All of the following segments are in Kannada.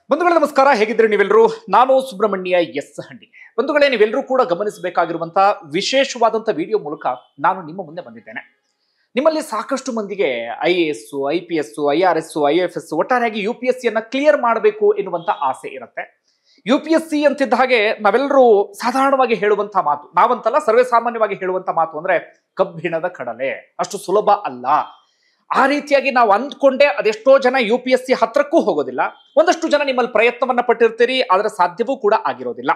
ಬಂಧುಗಳೇ ನಮಸ್ಕಾರ, ಹೇಗಿದ್ರೆ ನೀವೆಲ್ಲರೂ? ನಾನು ಸುಬ್ರಹ್ಮಣ್ಯ ಎಸ್ ಹಂಡಿ. ಬಂಧುಗಳೇ, ನೀವೆಲ್ಲರೂ ಕೂಡ ಗಮನಿಸಬೇಕಾಗಿರುವಂತಹ ವಿಶೇಷವಾದಂತಹ ವಿಡಿಯೋ ಮೂಲಕ ನಾನು ನಿಮ್ಮ ಮುಂದೆ ಬಂದಿದ್ದೇನೆ. ನಿಮ್ಮಲ್ಲಿ ಸಾಕಷ್ಟು ಮಂದಿಗೆ IAS, IPS, IRS, IFS, ಒಟ್ಟಾರೆಯಾಗಿ UPSC ಯನ್ನ ಕ್ಲಿಯರ್ ಮಾಡಬೇಕು ಎನ್ನುವಂತ ಆಸೆ ಇರುತ್ತೆ. UPSC ಅಂತಿದ್ದ ಹಾಗೆ ನಾವೆಲ್ಲರೂ ಸಾಧಾರಣವಾಗಿ ಹೇಳುವಂತಹ ಮಾತು, ನಾವಂತಲ್ಲ ಸರ್ವೇ ಸಾಮಾನ್ಯವಾಗಿ ಹೇಳುವಂತ ಮಾತು ಅಂದ್ರೆ ಕಬ್ಬಿಣದ ಕಡಲೆ, ಅಷ್ಟು ಸುಲಭ ಅಲ್ಲ. ಆ ರೀತಿಯಾಗಿ ನಾವು ಅಂದ್ಕೊಂಡೆ ಅದೆಷ್ಟೋ ಜನ UPSC ಹತ್ರಕ್ಕೂ ಹೋಗೋದಿಲ್ಲ. ಒಂದಷ್ಟು ಜನ ನಿಮ್ಮಲ್ಲಿ ಪ್ರಯತ್ನವನ್ನ ಪಟ್ಟಿರ್ತೀರಿ, ಆದ್ರೆ ಸಾಧ್ಯವೂ ಕೂಡ ಆಗಿರೋದಿಲ್ಲ.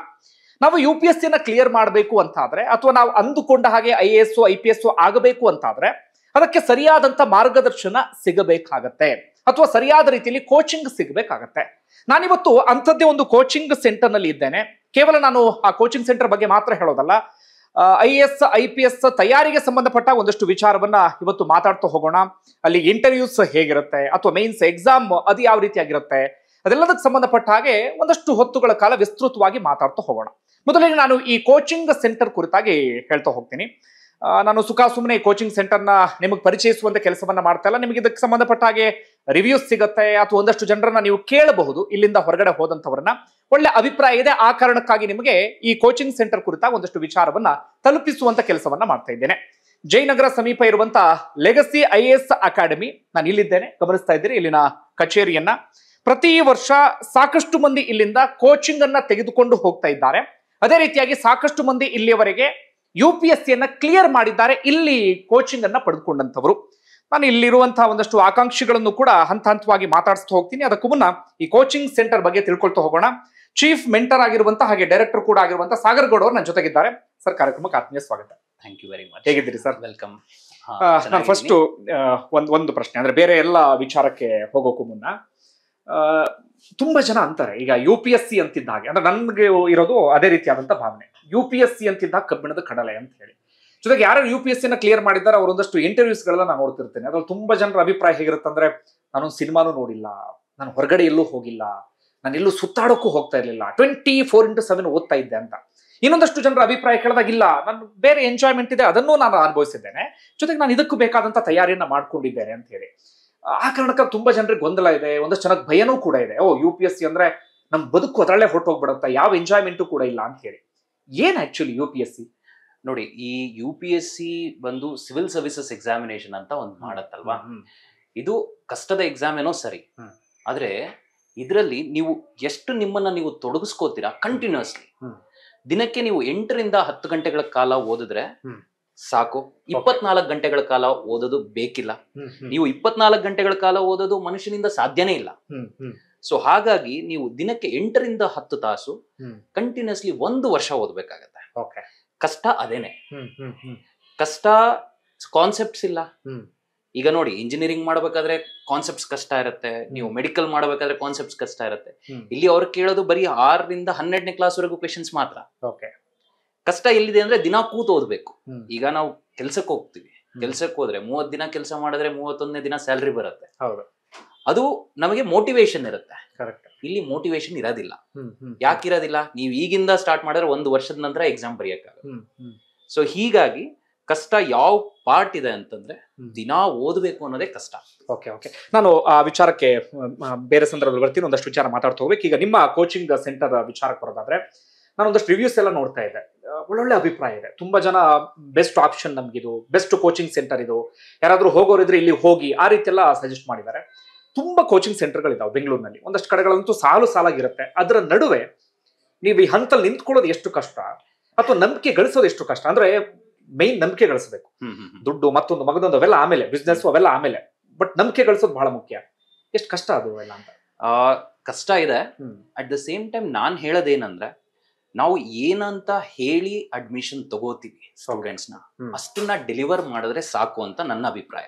ನಾವು UPSC ಯನ್ನ ಕ್ಲಿಯರ್ ಮಾಡಬೇಕು ಅಂತ ಆದ್ರೆ, ಅಥವಾ ನಾವು ಅಂದುಕೊಂಡ ಹಾಗೆ IAS, IPS ಆಗಬೇಕು ಅಂತ ಆದ್ರೆ ಅದಕ್ಕೆ ಸರಿಯಾದಂತ ಮಾರ್ಗದರ್ಶನ ಸಿಗಬೇಕಾಗತ್ತೆ, ಅಥವಾ ಸರಿಯಾದ ರೀತಿಯಲ್ಲಿ ಕೋಚಿಂಗ್ ಸಿಗಬೇಕಾಗತ್ತೆ. ನಾನಿವತ್ತು ಅಂಥದ್ದೇ ಒಂದು ಕೋಚಿಂಗ್ ಸೆಂಟರ್ ನಲ್ಲಿ ಇದ್ದೇನೆ. ಕೇವಲ ನಾನು ಆ ಕೋಚಿಂಗ್ ಸೆಂಟರ್ ಬಗ್ಗೆ ಮಾತ್ರ ಹೇಳೋದಲ್ಲ, IAS, IPS ತಯಾರಿಗೆ ಸಂಬಂಧಪಟ್ಟ ಒಂದಷ್ಟು ವಿಚಾರವನ್ನ ಇವತ್ತು ಮಾತಾಡ್ತಾ ಹೋಗೋಣ. ಅಲ್ಲಿ ಇಂಟರ್ವ್ಯೂಸ್ ಹೇಗಿರುತ್ತೆ, ಅಥವಾ ಮೇನ್ಸ್ ಎಕ್ಸಾಮ್ ಅದು ಯಾವ ರೀತಿಯಾಗಿರುತ್ತೆ, ಅದೆಲ್ಲದಕ್ಕೆ ಸಂಬಂಧಪಟ್ಟ ಹಾಗೆ ಒಂದಷ್ಟು ಹೊತ್ತುಗಳ ಕಾಲ ವಿಸ್ತೃತವಾಗಿ ಮಾತಾಡ್ತಾ ಹೋಗೋಣ. ಮೊದಲಿಗೆ ನಾನು ಈ ಕೋಚಿಂಗ್ ಸೆಂಟರ್ ಕುರಿತಾಗಿ ಹೇಳ್ತಾ ಹೋಗ್ತೀನಿ. ನಾನು ಸುಖ ಸುಮ್ಮನೆ ಈ ಕೋಚಿಂಗ್ ಸೆಂಟರ್ನ ನಿಮಗೆ ಪರಿಚಯಿಸುವಂತ ಕೆಲಸವನ್ನ ಮಾಡ್ತಾ ಇಲ್ಲ. ನಿಮಗೆ ಇದಕ್ಕೆ ಸಂಬಂಧಪಟ್ಟ ಹಾಗೆ ರಿವ್ಯೂಸ್ ಸಿಗುತ್ತೆ, ಅಥವಾ ಒಂದಷ್ಟು ಜನರನ್ನ ನೀವು ಕೇಳಬಹುದು. ಇಲ್ಲಿಂದ ಹೊರಗಡೆ ಹೋದಂತವರನ್ನ ಒಳ್ಳೆ ಅಭಿಪ್ರಾಯ ಇದೆ, ಆ ಕಾರಣಕ್ಕಾಗಿ ನಿಮಗೆ ಈ ಕೋಚಿಂಗ್ ಸೆಂಟರ್ ಕುರಿತಾಗಿ ಒಂದಷ್ಟು ವಿಚಾರವನ್ನ ತಲುಪಿಸುವಂತ ಕೆಲಸವನ್ನ ಮಾಡ್ತಾ ಇದ್ದೇನೆ. ಜಯನಗರ ಸಮೀಪ ಇರುವಂತ ಲೆಗಸಿ IAS ಅಕಾಡೆಮಿ, ನಾನು ಇಲ್ಲಿದ್ದೇನೆ, ಗಮನಿಸ್ತಾ ಇದ್ದೀರಿ ಇಲ್ಲಿನ ಕಚೇರಿಯನ್ನ. ಪ್ರತಿ ವರ್ಷ ಸಾಕಷ್ಟು ಮಂದಿ ಇಲ್ಲಿಂದ ಕೋಚಿಂಗ್ ಅನ್ನ ತೆಗೆದುಕೊಂಡು ಹೋಗ್ತಾ ಇದ್ದಾರೆ. ಅದೇ ರೀತಿಯಾಗಿ ಸಾಕಷ್ಟು ಮಂದಿ ಇಲ್ಲಿಯವರೆಗೆ UPSC ಯನ್ನ ಕ್ಲಿಯರ್ ಮಾಡಿದ್ದಾರೆ, ಇಲ್ಲಿ ಕೋಚಿಂಗ್ ಅನ್ನ ಪಡೆದುಕೊಂಡಂತವರು. ನಾನು ಇಲ್ಲಿರುವಂತಹ ಒಂದಷ್ಟು ಆಕಾಂಕ್ಷಿಗಳನ್ನು ಕೂಡ ಹಂತ ಹಂತವಾಗಿ ಮಾತಾಡಿಸ್ತಾ ಹೋಗ್ತೀನಿ. ಅದಕ್ಕೂ ಮುನ್ನ ಈ ಕೋಚಿಂಗ್ ಸೆಂಟರ್ ಬಗ್ಗೆ ತಿಳ್ಕೊಳ್ತಾ ಹೋಗೋಣ. ಚೀಫ್ ಮೆಂಟರ್ ಆಗಿರುವಂತಹ ಹಾಗೆ ಡೈರೆಕ್ಟರ್ ಕೂಡ ಆಗಿರುವಂತಹ ಸಾಗರ್ ಗೌಡ್ ಅವರು ನನ್ನ ಜೊತೆಗಿದ್ದಾರೆ. ಸರ್, ಕಾರ್ಯಕ್ರಮಕ್ಕೆ ಆತ್ಮೀಯ ಸ್ವಾಗತ. Thank you very much. ಹೇಗಿದ್ದೀರಿ ಸರ್? ವೆಲ್ಕಮ್. ನಾನು ಫಸ್ಟ್ ಒಂದು ಪ್ರಶ್ನೆ, ಅಂದ್ರೆ ಬೇರೆ ಎಲ್ಲ ವಿಚಾರಕ್ಕೆ ಹೋಗೋಕ್ಕೂ ಮುನ್ನ, ತುಂಬಾ ಜನ ಅಂತಾರೆ ಈಗ UPSC ಅಂತಿದ್ದ ಹಾಗೆ, ಅಂದ್ರೆ ನನ್ಗೆ ಇರೋದು ಅದೇ ರೀತಿಯಾದಂತ ಭಾವನೆ, UPSC ಅಂತಿದ್ದ ಕಬ್ಬಿಣದ ಕಡಲೆ ಅಂತ ಹೇಳಿ. ಜೊತೆಗೆ ಯಾರು UPSC ನ ಕ್ಲಿಯರ್ ಮಾಡಿದ್ದಾರೆ ಅವ್ರ ಒಂದಷ್ಟು ಇಂಟರ್ವ್ಯೂಸ್ ಗಳನ್ನ ನಾನು ನೋಡ್ತಿರ್ತೇನೆ. ಅದ್ರಲ್ಲಿ ತುಂಬಾ ಜನರ ಅಭಿಪ್ರಾಯ ಹೇಗಿರುತ್ತೆ ಅಂದ್ರೆ, ನಾನು ಸಿನಿಮಾನು ನೋಡಿಲ್ಲ, ನಾನು ಹೊರಗಡೆ ಎಲ್ಲೂ ಹೋಗಿಲ್ಲ, ನಾನು ಎಲ್ಲೂ ಸುತ್ತಾಡೋಕ್ಕೂ ಹೋಗ್ತಾ ಇರ್ಲಿಲ್ಲ, 24/7 ಓದ್ತಾ ಇದ್ದೆ ಅಂತ. ಇನ್ನೊಂದಷ್ಟು ಜನರ ಅಭಿಪ್ರಾಯ ಕೇಳಿದಾಗಿಲ್ಲ, ನಾನು ಬೇರೆ ಎಂಜಾಯ್ಮೆಂಟ್ ಇದೆ ಅದನ್ನೂ ನಾನು ಅನುಭವಿಸಿದ್ದೇನೆ, ಜೊತೆಗೆ ನಾನು ಇದಕ್ಕೂ ಬೇಕಾದಂತ ತಯಾರಿಯನ್ನ ಮಾಡ್ಕೊಂಡಿದ್ದೇನೆ ಅಂತ ಹೇಳಿ. ಆ ಕಾರಣಕ್ಕೆ ತುಂಬಾ ಜನರಿಗೆ ಗೊಂದಲ ಇದೆ, ಒಂದಷ್ಟು ಜನಕ್ಕೆ ಭಯನೂ ಕೂಡ ಇದೆ. UPSC ಅಂದ್ರೆ ನಮ್ ಬದುಕು ಅದರಲ್ಲೇ ಹೊರಟೋಗ್ಬಿಡುತ್ತೆ, ಯಾವ ಎಂಜಾಯ್ಮೆಂಟು ಕೂಡ ಇಲ್ಲ ಅಂತ ಹೇಳಿ. ಏನ್ ಆಕ್ಚುಲಿ UPSC? ನೋಡಿ, ಈ UPSC ಬಂದು ಸಿವಿಲ್ ಸರ್ವಿಸಸ್ ಎಕ್ಸಾಮಿನೇಷನ್ ಅಂತ ಒಂದು ಮಾಡತ್ತಲ್ವಾ, ಇದು ಕಷ್ಟದ ಎಕ್ಸಾಮ್ ಏನೋ ಸರಿ, ಆದ್ರೆ ಇದರಲ್ಲಿ ನೀವು ಎಷ್ಟು ನಿಮ್ಮನ್ನ ನೀವು ತೊಡಗಿಸ್ಕೋತೀರಾ ಕಂಟಿನ್ಯೂಸ್ಲಿ. ದಿನಕ್ಕೆ ನೀವು 8ರಿಂದ 10 ಗಂಟೆಗಳ ಕಾಲ ಓದಿದ್ರೆ ಸಾಕು, 24 ಗಂಟೆಗಳ ಕಾಲ ಓದೋದು ಬೇಕಿಲ್ಲ. ನೀವು 24 ಗಂಟೆಗಳ ಕಾಲ ಓದೋದು ಮನುಷ್ಯನಿಂದ ಸಾಧ್ಯನೇ ಇಲ್ಲ. ಸೊ ಹಾಗಾಗಿ ನೀವು ದಿನಕ್ಕೆ 8ರಿಂದ 10 ತಾಸು ಕಂಟಿನ್ಯೂಸ್ಲಿ 1 ವರ್ಷ ಓದ್ಬೇಕಾಗತ್ತೆ. ಕಷ್ಟ ಅದೇನೆ. ಕಷ್ಟ ಕಾನ್ಸೆಪ್ಟ್ಸ್ ಇಲ್ಲ. ಈಗ ನೋಡಿ, ಇಂಜಿನಿಯರಿಂಗ್ ಮಾಡ್ಬೇಕಾದ್ರೆ ಕಾನ್ಸೆಪ್ಟ್ಸ್ ಕಷ್ಟ ಇರುತ್ತೆ, ನೀವು ಮೆಡಿಕಲ್ ಮಾಡ್ಬೇಕಾದ್ರೆ ಕಾನ್ಸೆಪ್ಟ್ಸ್ ಕಷ್ಟ ಇರುತ್ತೆ. ಇಲ್ಲಿ ಅವ್ರು ಕೇಳೋದು ಬರೀ 6ರಿಂದ 12ನೇ ಕ್ಲಾಸ್ ವರೆಗೂ ಕ್ವೆಶನ್ಸ್ ಮಾತ್ರ. ಕಷ್ಟ ಎಲ್ಲಿದೆ ಅಂದ್ರೆ ದಿನ ಕೂತು ಓದ್ಬೇಕು. ಈಗ ನಾವು ಕೆಲ್ಸಕ್ಕೆ ಹೋಗ್ತೀವಿ, ಕೆಲ್ಸಕ್ಕೆ ಹೋದ್ರೆ 30 ದಿನ ಕೆಲಸ ಮಾಡಿದ್ರೆ 31ನೇ ದಿನ ಸ್ಯಾಲ್ರಿ ಬರುತ್ತೆ. ಅದು ನಮಗೆ ಮೋಟಿವೇಶನ್ ಇರುತ್ತೆ. ಇಲ್ಲಿ ಮೋಟಿವೇಶನ್ ಇರೋದಿಲ್ಲ. ಯಾಕಿರೋದಿಲ್ಲ? ನೀವು ಈಗಿಂದ ಸ್ಟಾರ್ಟ್ ಮಾಡಿದ್ರೆ 1 ವರ್ಷದ ನಂತರ ಎಕ್ಸಾಮ್ ಬರೆಯಕ್ಕಾಗಲ್ಲ. ಸೊ ಹೀಗಾಗಿ ಕಷ್ಟ ಯಾವ ಪಾರ್ಟ್ ಇದೆ ಅಂತಂದ್ರೆ ದಿನ ಓದಬೇಕು ಅನ್ನೋದೇ ಕಷ್ಟ. ನಾನು ಆ ವಿಚಾರಕ್ಕೆ ಬೇರೆ ಸಂದರ್ಭದಲ್ಲಿ ಬರ್ತೀನಿ, ಒಂದಷ್ಟು ವಿಚಾರ ಮಾತಾಡ್ತಾ ಹೋಗ್ಬೇಕು. ಈಗ ನಿಮ್ಮ ಕೋಚಿಂಗ್ ಸೆಂಟರ್ ವಿಚಾರಕ್ಕೆ ಬರೋದಾದ್ರೆ, ನಾನು ಒಂದಷ್ಟು ರಿವ್ಯೂಸ್ ಎಲ್ಲ ನೋಡ್ತಾ ಇದ್ದೆ, ಒಳ್ಳೊಳ್ಳೆ ಅಭಿಪ್ರಾಯ ಇದೆ. ತುಂಬಾ ಜನ ಬೆಸ್ಟ್ ಆಪ್ಷನ್ ನಮ್ಗಿದು, ಬೆಸ್ಟ್ ಕೋಚಿಂಗ್ ಸೆಂಟರ್ ಇದು, ಯಾರಾದ್ರೂ ಹೋಗೋರಿದ್ರೆ ಇಲ್ಲಿ ಹೋಗಿ, ಆ ರೀತಿ ಎಲ್ಲ ಸಜೆಸ್ಟ್ ಮಾಡಿದ್ದಾರೆ. ತುಂಬಾ ಕೋಚಿಂಗ್ ಸೆಂಟರ್ಗಳಿದಾವೆ ಬೆಂಗಳೂರಿನಲ್ಲಿ, ಒಂದಷ್ಟು ಕಡೆಗಳಂತೂ ಸಾಲಾಗಿರುತ್ತೆ. ಅದರ ನಡುವೆ ನೀವು ಈ ಹಂತಲ್ಲಿ ನಿಂತ್ಕೊಳ್ಳೋದು ಎಷ್ಟು ಕಷ್ಟ, ಅಥವಾ ನಂಬಿಕೆ ಗಳಿಸೋದು ಎಷ್ಟು ಕಷ್ಟ. ಅಂದ್ರೆ ಮೈನ್ ನಂಬಿಕೆ ಗಳಿಸಬೇಕು. ದುಡ್ಡು ಮತ್ತೊಂದು ಮಗದೊಂದು ಅವೆಲ್ಲ ಆಮೇಲೆ, ಬಿಸ್ನೆಸ್ ಅವೆಲ್ಲ ಆಮೇಲೆ, ಬಟ್ ನಂಬಿಕೆ ಗಳಿಸೋದು ಬಹಳ ಮುಖ್ಯ. ಎಷ್ಟು ಕಷ್ಟ ಅದು ಎಲ್ಲ ಅಂತ? ಕಷ್ಟ ಇದೆ. ಅಟ್ ದ ಸೇಮ್ ಟೈಮ್ ನಾನ್ ಹೇಳೋದೇನಂದ್ರೆ, ನಾವು ಏನಂತ ಹೇಳಿ ಅಡ್ಮಿಷನ್ ತಗೋತೀವಿ ಸ್ಟೂಡೆಂಟ್ಸ್ ನ, ಅಷ್ಟನ್ನ ಡೆಲಿವರ್ ಮಾಡಿದ್ರೆ ಸಾಕು ಅಂತ ನನ್ನ ಅಭಿಪ್ರಾಯ.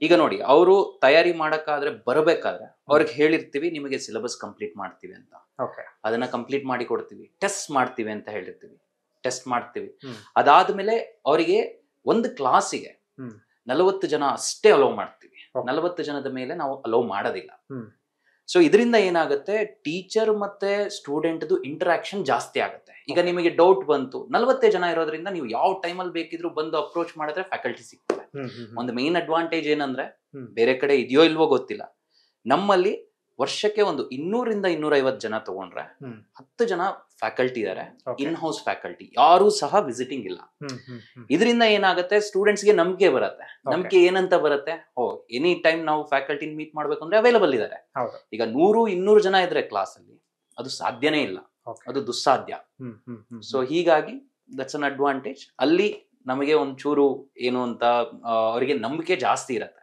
ಈಗ ನೋಡಿ, ಅವರು ತಯಾರಿ ಮಾಡಕ್ಕಾದ್ರೆ ಬರಬೇಕಾದ್ರೆ ಅವ್ರಿಗೆ ಹೇಳಿರ್ತೀವಿ, ನಿಮಗೆ ಸಿಲೆಬಸ್ ಕಂಪ್ಲೀಟ್ ಮಾಡ್ತೀವಿ ಅಂತ. ಅದನ್ನ ಕಂಪ್ಲೀಟ್ ಮಾಡಿ ಕೊಡ್ತೀವಿ. ಟೆಸ್ಟ್ ಮಾಡ್ತೀವಿ ಅಂತ ಹೇಳಿರ್ತೀವಿ, ಟೆಸ್ಟ್ ಮಾಡ್ತೀವಿ. ಅದಾದ್ಮೇಲೆ ಅವರಿಗೆ ಒಂದು ಕ್ಲಾಸಿಗೆ 40 ಜನ ಅಷ್ಟೇ ಅಲೋ ಮಾಡ್ತೀವಿ. 40 ಜನದ ಮೇಲೆ ನಾವು ಅಲೋ ಮಾಡೋದಿಲ್ಲ. ಸೊ ಇದರಿಂದ ಏನಾಗುತ್ತೆ, ಟೀಚರ್ ಮತ್ತೆ ಸ್ಟೂಡೆಂಟ್ ಇಂಟರಾಕ್ಷನ್ ಜಾಸ್ತಿ ಆಗುತ್ತೆ. ಈಗ ನಿಮಗೆ ಡೌಟ್ ಬಂತು, 40 ಜನ ಇರೋದ್ರಿಂದ ನೀವು ಯಾವ ಟೈಮಲ್ಲಿ ಬೇಕಿದ್ರು ಬಂದು ಅಪ್ರೋಚ್ ಮಾಡಿದ್ರೆ ಫ್ಯಾಕಲ್ಟಿ ಸಿಗ್ತದೆ. ಒಂದು ಮೇನ್ ಅಡ್ವಾಂಟೇಜ್ ಏನಂದ್ರೆ, ಬೇರೆ ಕಡೆ ಇದೆಯೋ ಇಲ್ವೋ ಗೊತ್ತಿಲ್ಲ, ನಮ್ಮಲ್ಲಿ ವರ್ಷಕ್ಕೆ ಒಂದು 200-250 ಜನ ತಗೊಂಡ್ರೆ 10 ಜನ ಫ್ಯಾಕಲ್ಟಿ ಇದಾರೆ, ಇನ್ ಹೌಸ್ ಫ್ಯಾಕಲ್ಟಿ ಯಾರು ಸಹ ವಿಸಿಟಿಂಗ್ ಇಲ್ಲ. ಇದರಿಂದ ಏನಾಗುತ್ತೆ, ಸ್ಟೂಡೆಂಟ್ಸ್ ಗೆ ನಂಬಿಕೆ ಬರುತ್ತೆ. ನಂಬಿಕೆ ಏನಂತ ಬರುತ್ತೆ, ಎನಿ ಟೈಮ್ ನಾವು ಫ್ಯಾಕಲ್ಟಿ ಮೀಟ್ ಮಾಡ್ಬೇಕು ಅಂದ್ರೆ ಅವೈಲಬಲ್ ಇದಾರೆ. ಈಗ 100-200 ಜನ ಇದ್ರೆ ಕ್ಲಾಸ್ ಅಲ್ಲಿ ಅದು ಸಾಧ್ಯನೇ ಇಲ್ಲ, ಅದು ದುಸ್ಸಾಧ್ಯ. ಸೊ ಹೀಗಾಗಿ ದಟ್ಸ್ ಅನ್ ಅಡ್ವಾಂಟೇಜ್. ಅಲ್ಲಿ ನಮಗೆ ಒಂಚೂರು ಏನು ಅಂತ ಅವರಿಗೆ ನಂಬಿಕೆ ಜಾಸ್ತಿ ಇರತ್ತೆ.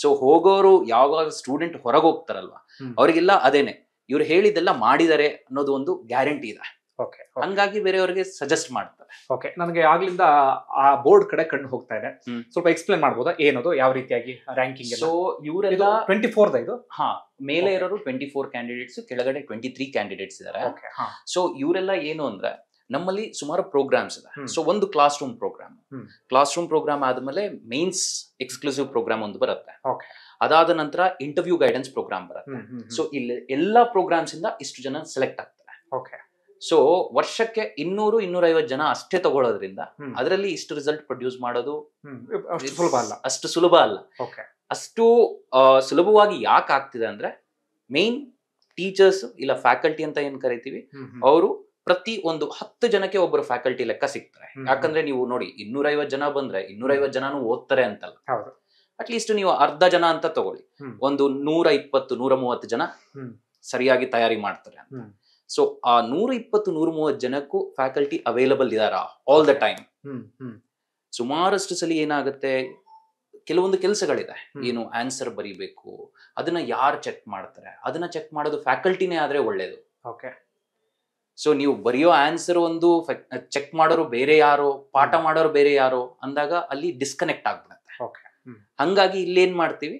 ಸೊ ಹೋಗೋರು ಯಾವಾಗ ಸ್ಟೂಡೆಂಟ್ ಹೊರಗೆ ಹೋಗ್ತಾರಲ್ವಾ ಅವ್ರಿಗೆಲ್ಲ ಅದೇನೆ, ಇವ್ರು ಹೇಳಿದೆಲ್ಲ ಮಾಡಿದಾರೆ ಅನ್ನೋದು ಒಂದು ಗ್ಯಾರಂಟಿ ಇದೆ. ಹಂಗಾಗಿ ಬೇರೆಯವ್ರಿಗೆ ಸಜೆಸ್ಟ್ ಮಾಡ್ತಾರೆ. ಓಕೆ, ನನಗೆ ಆಗ್ಲಿಂದ ಆ ಬೋರ್ಡ್ ಕಡೆ ಕಣ್ಣು ಹೋಗ್ತಾ ಇದೆ, ಸ್ವಲ್ಪ ಎಕ್ಸ್ಪ್ಲೇನ್ ಮಾಡ್ಬೋದಾ ಏನದು, ಯಾವ ರೀತಿಯಾಗಿ ರ್ಯಾಂಕಿಂಗ್? ಸೊ ಇವರೆಲ್ಲ 24 ಇದು. ಮೇಲೆ ಇರೋರು 24 ಕ್ಯಾಂಡಿಡೇಟ್ಸ್, ಕೆಳಗಡೆ 23 ಕ್ಯಾಂಡಿಡೇಟ್ಸ್ ಇದಾರೆ. ಸೊ ಇವರೆಲ್ಲ ಏನು ಅಂದ್ರೆ ನಮ್ಮಲ್ಲಿ ಸುಮಾರು ಪ್ರೋಗ್ರಾಮ್ಸ್ ಇದೆ. ಸೊ ಒಂದು ಕ್ಲಾಸ್ ರೂಮ್ ಪ್ರೋಗ್ರಾಮ್ ಆದ್ಮೇಲೆ ಮೇನ್ಸ್ ಎಕ್ಸ್ಕ್ಲೂಸಿವ್ ಪ್ರೋಗ್ರಾಮ್ ಒಂದು ಬರುತ್ತೆ. ಅದಾದ ನಂತರ ಇಂಟರ್ವ್ಯೂ ಗೈಡೆನ್ಸ್ ಪ್ರೋಗ್ರಾಮ್ ಬರುತ್ತೆ. ಸೊ ಇಲ್ಲಿ ಎಲ್ಲಾ ಪ್ರೋಗ್ರಾಮ್ಸ್ ಇಂದ ಇಷ್ಟು ಜನ ಸೆಲೆಕ್ಟ್ ಆಗ್ತಾರೆ. ಸೊ ವರ್ಷಕ್ಕೆ 200-250 ಜನ ಅಷ್ಟೇ ತಗೊಳ್ಳೋದ್ರಿಂದ ಅದರಲ್ಲಿ ಇಷ್ಟು ರಿಸಲ್ಟ್ ಪ್ರೊಡ್ಯೂಸ್ ಮಾಡೋದು ಅಷ್ಟು ಸುಲಭ ಅಲ್ಲ. ಅಷ್ಟು ಸುಲಭವಾಗಿ ಯಾಕೆ ಆಗ್ತಿದೆ ಅಂದ್ರೆ ಮೇನ್ ಟೀಚರ್ಸ್ ಇಲ್ಲ ಫ್ಯಾಕಲ್ಟಿ ಅಂತ ಏನ್ ಕರಿತೀವಿ, ಅವರು ಪ್ರತಿ ಒಂದು 10 ಜನಕ್ಕೆ ಒಬ್ಬರು ಫ್ಯಾಕಲ್ಟಿ ಲೆಕ್ಕ ಸಿಗ್ತಾರೆ. ಯಾಕಂದ್ರೆ ನೀವು ನೋಡಿ 250 ಜನ ಬಂದ್ರೆ 250 ಜನನು ಓದ್ತಾರೆ ಅಂತಲ್ಲ, ಅಟ್ಲೀಸ್ಟ್ ನೀವು ಅರ್ಧ ಜನ ಅಂತ ತಗೊಳ್ಳಿ, ಒಂದು 120-130 ಜನ ಸರಿಯಾಗಿ ತಯಾರಿ ಮಾಡ್ತಾರೆ ಅಂತ. ಸೊ ಆ 120-130 ಜನಕ್ಕೂ ಫ್ಯಾಕಲ್ಟಿ ಅವೈಲಬಲ್ ಇದಾರ ಆಲ್ ದ ಟೈಮ್? ಸುಮಾರಷ್ಟು ಸಲ ಏನಾಗುತ್ತೆ, ಕೆಲವೊಂದು ಕೆಲಸಗಳಿದೆ, ಏನು ಆನ್ಸರ್ ಬರೀಬೇಕು, ಅದನ್ನ ಯಾರು ಚೆಕ್ ಮಾಡ್ತಾರೆ, ಅದನ್ನ ಚೆಕ್ ಮಾಡೋದು ಫ್ಯಾಕಲ್ಟಿನೇ ಆದ್ರೆ ಒಳ್ಳೇದು. ಸೊ ನೀವು ಬರೆಯೋ ಆನ್ಸರ್ ಒಂದು, ಚೆಕ್ ಮಾಡೋರು ಬೇರೆ ಯಾರೋ, ಪಾಠ ಮಾಡೋರು ಬೇರೆ ಯಾರೋ ಅಂದಾಗ ಅಲ್ಲಿ ಡಿಸ್ಕನೆಕ್ಟ್ ಆಗ್ಬಿಡುತ್ತೆ. ಹಂಗಾಗಿ ಇಲ್ಲೇನ್ ಮಾಡ್ತೀವಿ,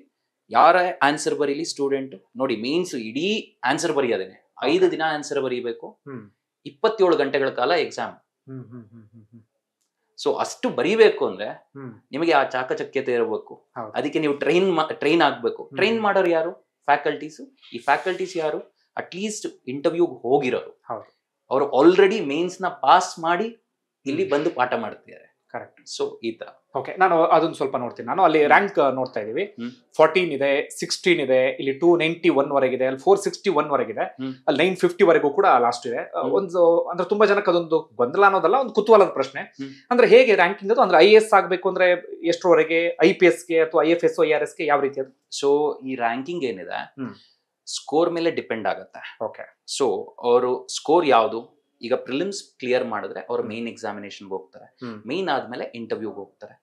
ಯಾರ ಆನ್ಸರ್ ಬರೀಲಿ ಸ್ಟೂಡೆಂಟ್ ನೋಡಿ, ಮೀನ್ಸ್ ಇಡೀ ಆನ್ಸರ್ ಬರೆಯೋದೇನೆ, 5 ದಿನ ಆನ್ಸರ್ ಬರೀಬೇಕು, 27 ಗಂಟೆಗಳ ಕಾಲ ಎಕ್ಸಾಮ್. ಸೊ ಅಷ್ಟು ಬರೀಬೇಕು ಅಂದ್ರೆ ನಿಮಗೆ ಆ ಚಾಕಚಕ್ಯತೆ ಇರಬೇಕು. ಅದಕ್ಕೆ ನೀವು ಟ್ರೈನ್ ಆಗ್ಬೇಕು. ಟ್ರೈನ್ ಮಾಡೋರು ಯಾರು? ಫ್ಯಾಕಲ್ಟೀಸ್. ಈ ಫ್ಯಾಕಲ್ಟೀಸ್ ಯಾರು? ಅಟ್ಲೀಸ್ಟ್ ಇಂಟರ್ವ್ಯೂಗೆ ಹೋಗಿರೋರು, ಅವರು ಆಲ್ರೆಡಿ ಮೇನ್ಸ್ ನ ಪಾಸ್ ಮಾಡಿ ಇಲ್ಲಿ ಬಂದು ಪಾಠ ಮಾಡ್ತಿದ್ದಾರೆ. ಕರೆಕ್ಟ್. ಸೊ ಈ ತರ. ಓಕೆ, ನಾನು ಅದನ್ನ ಸ್ವಲ್ಪ ನೋಡ್ತೀನಿ. ನಾನು ಅಲ್ಲಿ ರ್ಯಾಂಕ್ ನೋಡ್ತಾ ಇದೀವಿ, 14 ಇದೆ, 16 ಇದೆ, ಇಲ್ಲಿ 291 ವರೆಗಿದೆ, ಅಲ್ಲಿ 461 ವರೆಗಿದೆ, ಅಲ್ಲಿ 950 ವರೆಗೂ ಕೂಡ ಲಾಸ್ಟ್ ಇದೆ. ಒಂದು ಅಂದ್ರೆ ತುಂಬಾ ಜನಕ್ಕೆ ಅದೊಂದು ಗೊಂದಲ ಅನ್ನೋದಲ್ಲ, ಒಂದು ಕುತೂಹಲದ ಪ್ರಶ್ನೆ. ಅಂದ್ರೆ ಹೇಗೆ ರ್ಯಾಂಕಿಂಗ್ ಅದು? ಅಂದ್ರೆ IAS ಆಗ್ಬೇಕು ಅಂದ್ರೆ ಎಷ್ಟರವರೆಗೆ, IPS ಗೆ ಅಥವಾ IFS IRS ಗೆ ಯಾವ ರೀತಿ ಅದು? ಸೊ ಈ ರ್ಯಾಂಕಿಂಗ್ ಏನಿದೆ ಸ್ಕೋರ್ ಮೇಲೆ ಡಿಪೆಂಡ್ ಆಗುತ್ತೆ. ಸೊ ಅವರು ಸ್ಕೋರ್ ಯಾವುದು, ಈಗ ಪ್ರಿಲಿಮ್ಸ್ ಕ್ಲಿಯರ್ ಮಾಡಿದ್ರೆ ಅವರು ಮೇನ್ ಎಕ್ಸಾಮಿನೇಷನ್ ಹೋಗ್ತಾರೆ, ಮೇನ್ ಆದ್ಮೇಲೆ ಇಂಟರ್ವ್ಯೂಗೆ ಹೋಗ್ತಾರೆ.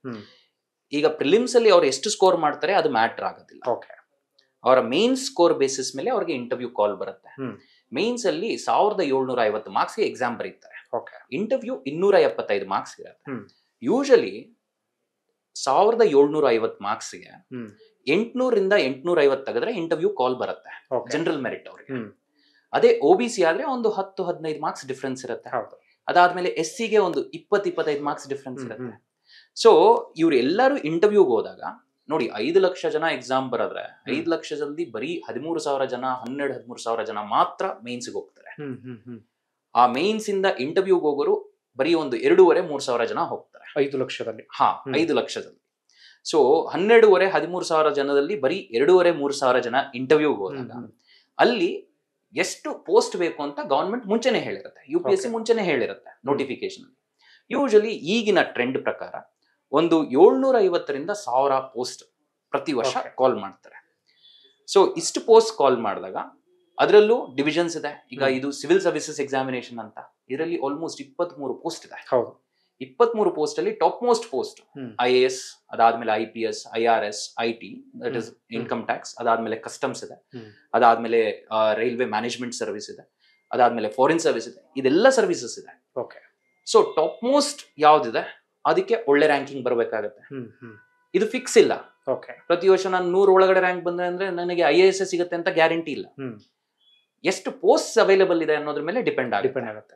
ಈಗ ಪ್ರಿಲಿಮ್ಸ್ ಅಲ್ಲಿ ಅವ್ರು ಎಷ್ಟು ಸ್ಕೋರ್ ಮಾಡ್ತಾರೆ ಅದು ಮ್ಯಾಟರ್ ಆಗೋದಿಲ್ಲ. ಅವರ ಮೇನ್ ಸ್ಕೋರ್ ಬೇಸಿಸ್ ಮೇಲೆ ಅವ್ರಿಗೆ ಇಂಟರ್ವ್ಯೂ ಕಾಲ್ ಬರುತ್ತೆ. ಮೇನ್ಸ್ ಅಲ್ಲಿ 1750 ಮಾರ್ಕ್ಸ್ ಗೆ ಎಕ್ಸಾಮ್ ಬರೀತಾರೆ. ಇಂಟರ್ವ್ಯೂ 275 ಮಾರ್ಕ್ಸ್ ಇರುತ್ತೆ. ಯೂಶಲಿ 1750 ಮಾರ್ಕ್ಸ್ ಗೆ 800-850 ತೆಗೆದ್ರೆ ಇಂಟರ್ವ್ಯೂ ಕಾಲ್ ಬರುತ್ತೆ ಜನರಲ್ ಮೆರಿಟ್ ಅವ್ರಿಗೆ. ಅದೇ OBC ಆದ್ರೆ ಒಂದು 10-15 ಮಾರ್ಕ್ಸ್ ಡಿಫ್ರೆನ್ಸ್ ಇರುತ್ತೆ. ಅದಾದ್ಮೇಲೆ SC ಗೆ ಒಂದು 20-25 ಮಾರ್ಕ್ಸ್ ಡಿಫ್ರೆನ್ಸ್ ಇರುತ್ತೆ. ಸೊ ಇವ್ರು ಎಲ್ಲರೂ ಇಂಟರ್ವ್ಯೂಗೆ ಹೋದಾಗ ನೋಡಿ, 5 ಲಕ್ಷ ಜನ ಎಕ್ಸಾಮ್ ಬರೋದ್ರೆ 5 ಲಕ್ಷದಲ್ಲಿ ಬರೀ 13,000 ಜನ, 12-13,000 ಜನ ಮಾತ್ರ ಮೇನ್ಸ್ಗೆ ಹೋಗ್ತಾರೆ. ಆ ಮೇನ್ಸ್ ಇಂದ ಇಂಟರ್ವ್ಯೂಗೆ ಹೋಗೋರು ಬರೀ ಒಂದು 2,500-3,000 ಜನ ಹೋಗ್ತಾರೆ 5 ಲಕ್ಷದಲ್ಲಿ. 5 ಲಕ್ಷದಲ್ಲಿ. ಸೊ 12,500-13,000 ಜನದಲ್ಲಿ ಬರೀ 2,500-3,000 ಜನ ಇಂಟರ್ವ್ಯೂಗೆ ಹೋದಾಗ ಅಲ್ಲಿ ಎಷ್ಟು ಪೋಸ್ಟ್ ಬೇಕು ಅಂತ ಗವರ್ಮೆಂಟ್ ಮುಂಚೆನೆ ಹೇಳಿರುತ್ತೆ, UPSC ಮುಂಚೆನೆ ಹೇಳಿರುತ್ತೆ ನೋಟಿಫಿಕೇಶನ್. ಯೂಶಲಿ ಈಗಿನ ಟ್ರೆಂಡ್ ಪ್ರಕಾರ ಒಂದು 750-1000 ಪೋಸ್ಟ್ ಪ್ರತಿ ವರ್ಷ ಕಾಲ್ ಮಾಡ್ತಾರೆ. ಸೊ ಇಷ್ಟು ಪೋಸ್ಟ್ ಕಾಲ್ ಮಾಡಿದಾಗ ಅದರಲ್ಲೂ ಡಿವಿಷನ್ಸ್ ಇದೆ. ಈಗ ಇದು ಸಿವಿಲ್ ಸರ್ವಿಸಸ್ ಎಕ್ಸಾಮಿನೇಷನ್ ಅಂತ, ಇದರಲ್ಲಿ ಆಲ್ಮೋಸ್ಟ್ 23 ಪೋಸ್ಟ್ ಇದೆ. 23 ಪೋಸ್ಟ್ ಅಲ್ಲಿ ಟಾಪ್ ಮೋಸ್ಟ್ ಪೋಸ್ಟ್ IAS, ಅದಾದ್ಮೇಲೆ IPS, IRS, IT that is income tax, ಅದಾದ್ಮೇಲೆ ಕಸ್ಟಮ್ಸ್ ಇದೆ, ಅದಾದ್ಮೇಲೆ ರೈಲ್ವೆ ಮ್ಯಾನೇಜ್ಮೆಂಟ್ ಸರ್ವಿಸ್ ಇದೆ, ಅದಾದ್ಮೇಲೆ ಫಾರಿನ್ ಸರ್ವಿಸ್ ಇದೆ, ಇದೆಲ್ಲ ಸರ್ವಿಸಸ್ ಇದೆ. ಸೊ ಟಾಪ್ ಮೋಸ್ಟ್ ಯಾವ್ದಿದೆ ಅದಕ್ಕೆ ಒಳ್ಳೆ ರ್ಯಾಂಕಿಂಗ್ ಬರಬೇಕಾಗತ್ತೆ. ಇದು ಫಿಕ್ಸ್ ಇಲ್ಲ. ಪ್ರತಿ ವರ್ಷ ನಾನು 100 ಒಳಗಡೆ ರ್ಯಾಂಕ್ ಬಂದ್ರೆ ಅಂದ್ರೆ ನನಗೆ IAS ಸಿಗುತ್ತೆ ಅಂತ ಗ್ಯಾರಂಟಿ ಇಲ್ಲ. ಎಷ್ಟು ಪೋಸ್ಟ್ ಅವೈಲೇಬಲ್ ಇದೆ ಅನ್ನೋದ್ರ ಮೇಲೆ ಡಿಪೆಂಡ್ ಆಗುತ್ತೆ.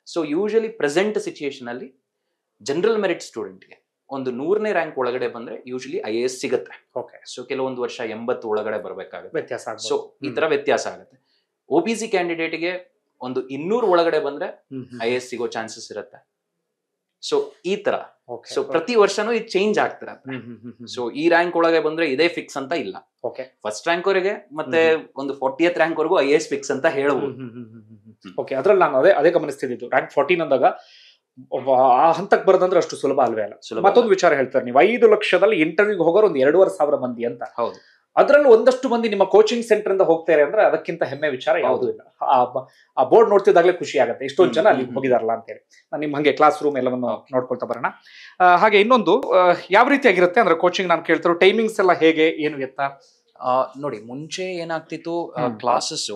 ಸೊ ಯೂಶಲಿ ಪ್ರೆಸೆಂಟ್ ಸಿಚುಯೇಷನ್ ಅಲ್ಲಿ ಜನರಲ್ ಮೆರಿಟ್ ಸ್ಟೂಡೆಂಟ್ಗೆ ಒಂದು 100ನೇ ರ್ಯಾಂಕ್ ಒಳಗಡೆ ಬಂದ್ರೆ ಯೂಶಲಿ IAS ಸಿಗುತ್ತೆ. ಸೊ ಕೆಲವೊಂದು ವರ್ಷ 80 ಒಳಗಡೆ ಬರಬೇಕಾಗುತ್ತೆ. ಸೊ ಈ ತರ ವ್ಯತ್ಯಾಸ ಆಗುತ್ತೆ. OBC ಕ್ಯಾಂಡಿಡೇಟ್ಗೆ ಒಂದು 200 ಒಳಗಡೆ ಬಂದ್ರೆ IAS ಸಿಗೋ ಚಾನ್ಸಸ್ ಇರುತ್ತೆ. ಸೊ ಈ ತರ ಸೊ ಪ್ರತಿ ವರ್ಷನೂ ಇದು ಚೇಂಜ್ ಆಗ್ತಿರತ್ತೆ. ಸೊ ಈ ರ್ಯಾಂಕ್ ಒಳಗೆ ಬಂದ್ರೆ ಇದೇ ಫಿಕ್ಸ್ ಅಂತ ಇಲ್ಲ. ಫಸ್ಟ್ ರ್ಯಾಂಕ್ ವರೆಗೆ ಮತ್ತೆ ಒಂದು 40th ರ್ಯಾಂಕ್ ವರೆಗೂ IAS ಫಿಕ್ಸ್ ಅಂತ ಹೇಳ್ಬೋದು. ಓಕೆ, ಅದ್ರಲ್ಲಿ ನಾನು ಅದೇ ಗಮನಿಸ್ತಿದ್ದು ರ್ಯಾಂಕ್ 14 ಅಂದಾಗ ಆ ಹಂತಕ್ಕೆ ಬರೋದಂದ್ರೆ ಅಷ್ಟು ಸುಲಭ ಅಲ್ವೇ ಅಲ್ಲ. ಮತ್ತೊಂದು ವಿಚಾರ ಹೇಳ್ತಾರೆ, ನೀವು 5 ಲಕ್ಷದಲ್ಲಿ ಇಂಟರ್ವ್ಯೂಗೆ ಹೋಗೋರು ಒಂದು 2,500 ಮಂದಿ ಅಂತ. ಹೌದು. ಅದ್ರಲ್ಲಿ ಒಂದಷ್ಟು ಮಂದಿ ನಿಮ್ಮ ಕೋಚಿಂಗ್ ಸೆಂಟರ್ ಇಂದ ಹೋಗ್ತಾರೆ ಅಂದ್ರೆ ಅದಕ್ಕಿಂತ ಹೆಮ್ಮೆ ವಿಚಾರ ಯಾವುದೂ ಇಲ್ಲ. ಆ ಬೋರ್ಡ್ ನೋಡ್ತಿದ್ದಾಗಲೇ ಖುಷಿ ಆಗುತ್ತೆ, ಇಷ್ಟೊಂದು ಜನ ಅಲ್ಲಿ ಹೋಗಿದಾರಲ್ಲ ಅಂತೇಳಿ. ನಾನು ನಿಮ್ ಹಂಗೆ ಕ್ಲಾಸ್ ರೂಮ್ ಎಲ್ಲವನ್ನು ನೋಡ್ಕೊಳ್ತಾ ಬರೋಣ. ಹಾಗೆ ಇನ್ನೊಂದು ಯಾವ ರೀತಿಯಾಗಿರುತ್ತೆ ಅಂದ್ರೆ ಕೋಚಿಂಗ್ ನಾನು ಕೇಳ್ತಿರೋ ಟೈಮಿಂಗ್ಸ್ ಎಲ್ಲ ಹೇಗೆ, ಏನು ಎತ್ತ? ನೋಡಿ, ಮುಂಚೆ ಏನಾಗ್ತಿತ್ತು, ಕ್ಲಾಸಸ್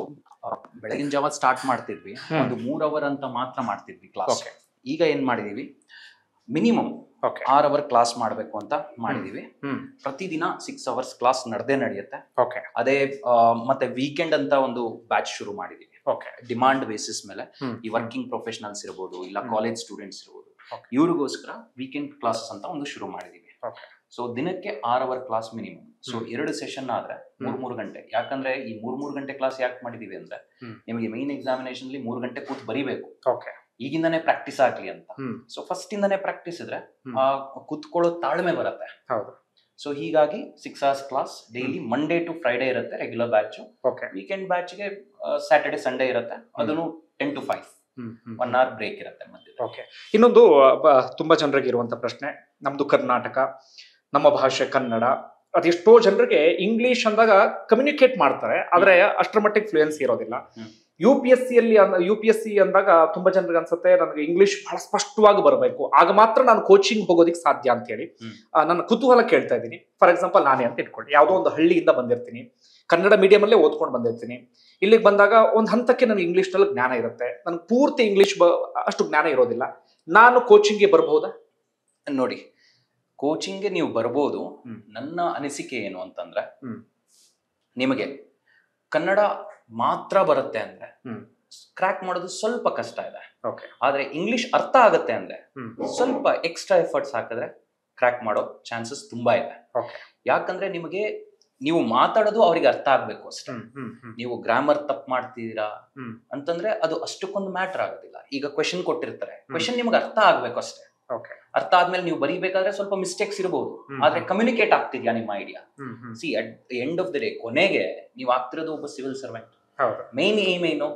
ಬೆಳಗಿನ ಜಾವ ಸ್ಟಾರ್ಟ್ ಮಾಡ್ತಿದ್ವಿ, ಒಂದು 3 ಅವರ್ ಅಂತ ಮಾತ್ರ ಮಾಡ್ತಿದ್ವಿ ಕ್ಲಾಸ್. ಈಗ ಏನ್ ಮಾಡಿದೀವಿ, ಮಿನಿಮಮ್ 6 ಅವರ್ ಕ್ಲಾಸ್ ಮಾಡ್ಬೇಕು ಅಂತ ಮಾಡಿದೀವಿ. ಪ್ರತಿದಿನ 6 ಅವರ್ಸ್ ಕ್ಲಾಸ್ ನಡೆಯುತ್ತೆ. ಅದೇ ಮತ್ತೆ ವೀಕೆಂಡ್ ಅಂತ ಒಂದು ಬ್ಯಾಚ್ ಶುರು ಮಾಡಿದೀವಿ. ಡಿಮಾಂಡ್ ಬೇಸಿಸ್ ಮೇಲೆ ಈ ವರ್ಕಿಂಗ್ ಪ್ರೊಫೆಷನಲ್ಸ್ ಇರ್ಬೋದು, ಇಲ್ಲ ಕಾಲೇಜ್ ಸ್ಟೂಡೆಂಟ್ಸ್ ಇರ್ಬೋದು, ಇವ್ರಿಗೋಸ್ಕರ ವೀಕೆಂಡ್ ಕ್ಲಾಸಸ್ ಅಂತ ಒಂದು ಶುರು ಮಾಡಿದೀವಿ. ಸೊ ದಿನಕ್ಕೆ 6 hour class minimum. So 2 session ಆದ್ರೆ 3 ಗಂಟೆ. ಯಾಕಂದ್ರೆ ಈ 3 ಗಂಟೆ ಕ್ಲಾಸ್ ಯಾಕೆ ಮಾಡಿದೀವಿ ಅಂದ್ರೆ, ನಿಮಗೆ ಮೈನ್ ಎಕ್ಸಾಮಿನೇಷನ್ ಅಲ್ಲಿ 3 ಗಂಟೆ ಕೂತ್ ಬರಿಬೇಕು, ಈಗಿಂದಾನೇ ಪ್ರಾಕ್ಟೀಸ್ ಆಗ್ಲಿ ಅಂತ. ಸೊ ಫಸ್ಟ್ ಇಂದಾನೇ ಪ್ರಾಕ್ಟೀಸ್ ಇದ್ರೆ ಕುತ್ಕೊಳ್ಳೋ ತಾಳ್ಮೆ ಬರುತ್ತೆ. ಸೊ ಹೀಗಾಗಿ 6 hours class daily, Monday to Friday ಇರುತ್ತೆ ರೆಗ್ಯುಲರ್ ಬ್ಯಾಚ್. ವೀಕೆಂಡ್ ಬ್ಯಾಚ್ಗೆ ಸ್ಯಾಟರ್ಡೆ ಸಂಡೇ ಇರುತ್ತೆ, ಅದನ್ನು 10 to 5 1 ಅವರ್ ಬ್ರೇಕ್ ಇರುತ್ತೆ ಮಧ್ಯೆ. ಇನ್ನೊಂದು ತುಂಬಾ ಜನರಿಗೆ ಇರುವಂತ ಪ್ರಶ್ನೆ, ನಮ್ದು ಕರ್ನಾಟಕ, ನಮ್ಮ ಭಾಷೆ ಕನ್ನಡ, ಅದೆಷ್ಟೋ ಜನರಿಗೆ ಇಂಗ್ಲಿಷ್ ಅಂದಾಗ ಕಮ್ಯುನಿಕೇಟ್ ಮಾಡ್ತಾರೆ, ಆದ್ರೆ ಅಷ್ಟರ ಮಟ್ಟಿಗೆ ಫ್ಲೂಯೆನ್ಸಿ ಇರೋದಿಲ್ಲ. UPSC ಅಂದಾಗ ತುಂಬಾ ಜನರಿಗೆ ಅನ್ಸುತ್ತೆ ನನಗೆ ಇಂಗ್ಲಿಷ್ ಬಹಳ ಸ್ಪಷ್ಟವಾಗಿ ಬರಬೇಕು, ಆಗ ಮಾತ್ರ ನಾನು ಕೋಚಿಂಗ್ ಹೋಗೋದಿಕ್ ಸಾಧ್ಯ ಅಂತ ಹೇಳಿ. ನನ್ನ ಕುತೂಹಲ ಕೇಳ್ತಾ ಇದ್ದೀನಿ. ಫಾರ್ ಎಕ್ಸಾಂಪಲ್ ನಾನೇ ಅಂತ ಇಟ್ಕೊಳ್ಳಿ, ಯಾವುದೋ ಒಂದು ಹಳ್ಳಿಯಿಂದ ಬಂದಿರ್ತೀನಿ, ಕನ್ನಡ ಮೀಡಿಯಂ ಅಲ್ಲೇ ಓದ್ಕೊಂಡು ಬಂದಿರ್ತೀನಿ. ಇಲ್ಲಿಗೆ ಬಂದಾಗ ಒಂದು ಹಂತಕ್ಕೆ ನನಗೆ ಇಂಗ್ಲಿಷ್ ನಲ್ಲಿ ಜ್ಞಾನ ಇರುತ್ತೆ, ನನಗೆ ಪೂರ್ತಿ ಇಂಗ್ಲಿಷ್ ಅಷ್ಟು ಜ್ಞಾನ ಇರೋದಿಲ್ಲ. ನಾನು ಕೋಚಿಂಗ್ಗೆ ಬರಬಹುದಾ? ನೋಡಿ, ಕೋಚಿಂಗ್ಗೆ ನೀವು ಬರ್ಬೋದು. ನನ್ನ ಅನಿಸಿಕೆ ಏನು ಅಂತಂದ್ರೆ, ನಿಮಗೆ ಕನ್ನಡ ಮಾತ್ರ ಬರುತ್ತೆ ಅಂದ್ರೆ ಕ್ರ್ಯಾಕ್ ಮಾಡೋದು ಸ್ವಲ್ಪ ಕಷ್ಟ ಇದೆ. ಆದ್ರೆ ಇಂಗ್ಲಿಷ್ ಅರ್ಥ ಆಗತ್ತೆ ಅಂದ್ರೆ ಸ್ವಲ್ಪ ಎಕ್ಸ್ಟ್ರಾ ಎಫರ್ಟ್ಸ್ ಹಾಕಿದ್ರೆ ಕ್ರ್ಯಾಕ್ ಮಾಡೋ ಚಾನ್ಸಸ್ ತುಂಬಾ ಇದೆ. ಯಾಕಂದ್ರೆ ನೀವು ಮಾತಾಡೋದು ಅವ್ರಿಗೆ ಅರ್ಥ ಆಗ್ಬೇಕು ಅಷ್ಟೇ. ನೀವು ಗ್ರಾಮರ್ ತಪ್ಪು ಮಾಡ್ತಿದ್ದೀರಾ ಅಂತಂದ್ರೆ ಅದು ಅಷ್ಟಕ್ಕೊಂದು ಮ್ಯಾಟರ್ ಆಗೋದಿಲ್ಲ. ಈಗ ಕ್ವೆಶನ್ ಕೊಟ್ಟಿರ್ತಾರೆ, ಕ್ವೆಶನ್ ನಿಮ್ಗೆ ಅರ್ಥ ಆಗ್ಬೇಕು ಅಷ್ಟೇ. ಅರ್ಥ ಆದ್ಮೇಲೆ ನೀವು ಬರೀಬೇಕಾದ್ರೆ ಸ್ವಲ್ಪ ಮಿಸ್ಟೇಕ್ಸ್ ಇರಬಹುದು, ಆದ್ರೆ ಕಮ್ಯುನಿಕೇಟ್ ಆಗ್ತಿದ್ಯಾ ನಿಮ್ಮ idea? C, at the end of the day, ಕೊನೆಗೆ ನೀವು ಆಗ್ತಿರೋದು ಒಬ್ಬ ಸಿವಿಲ್ ಸರ್ವೆಂಟ್. ಮೇನ್ ಏಮ್ ಏನು?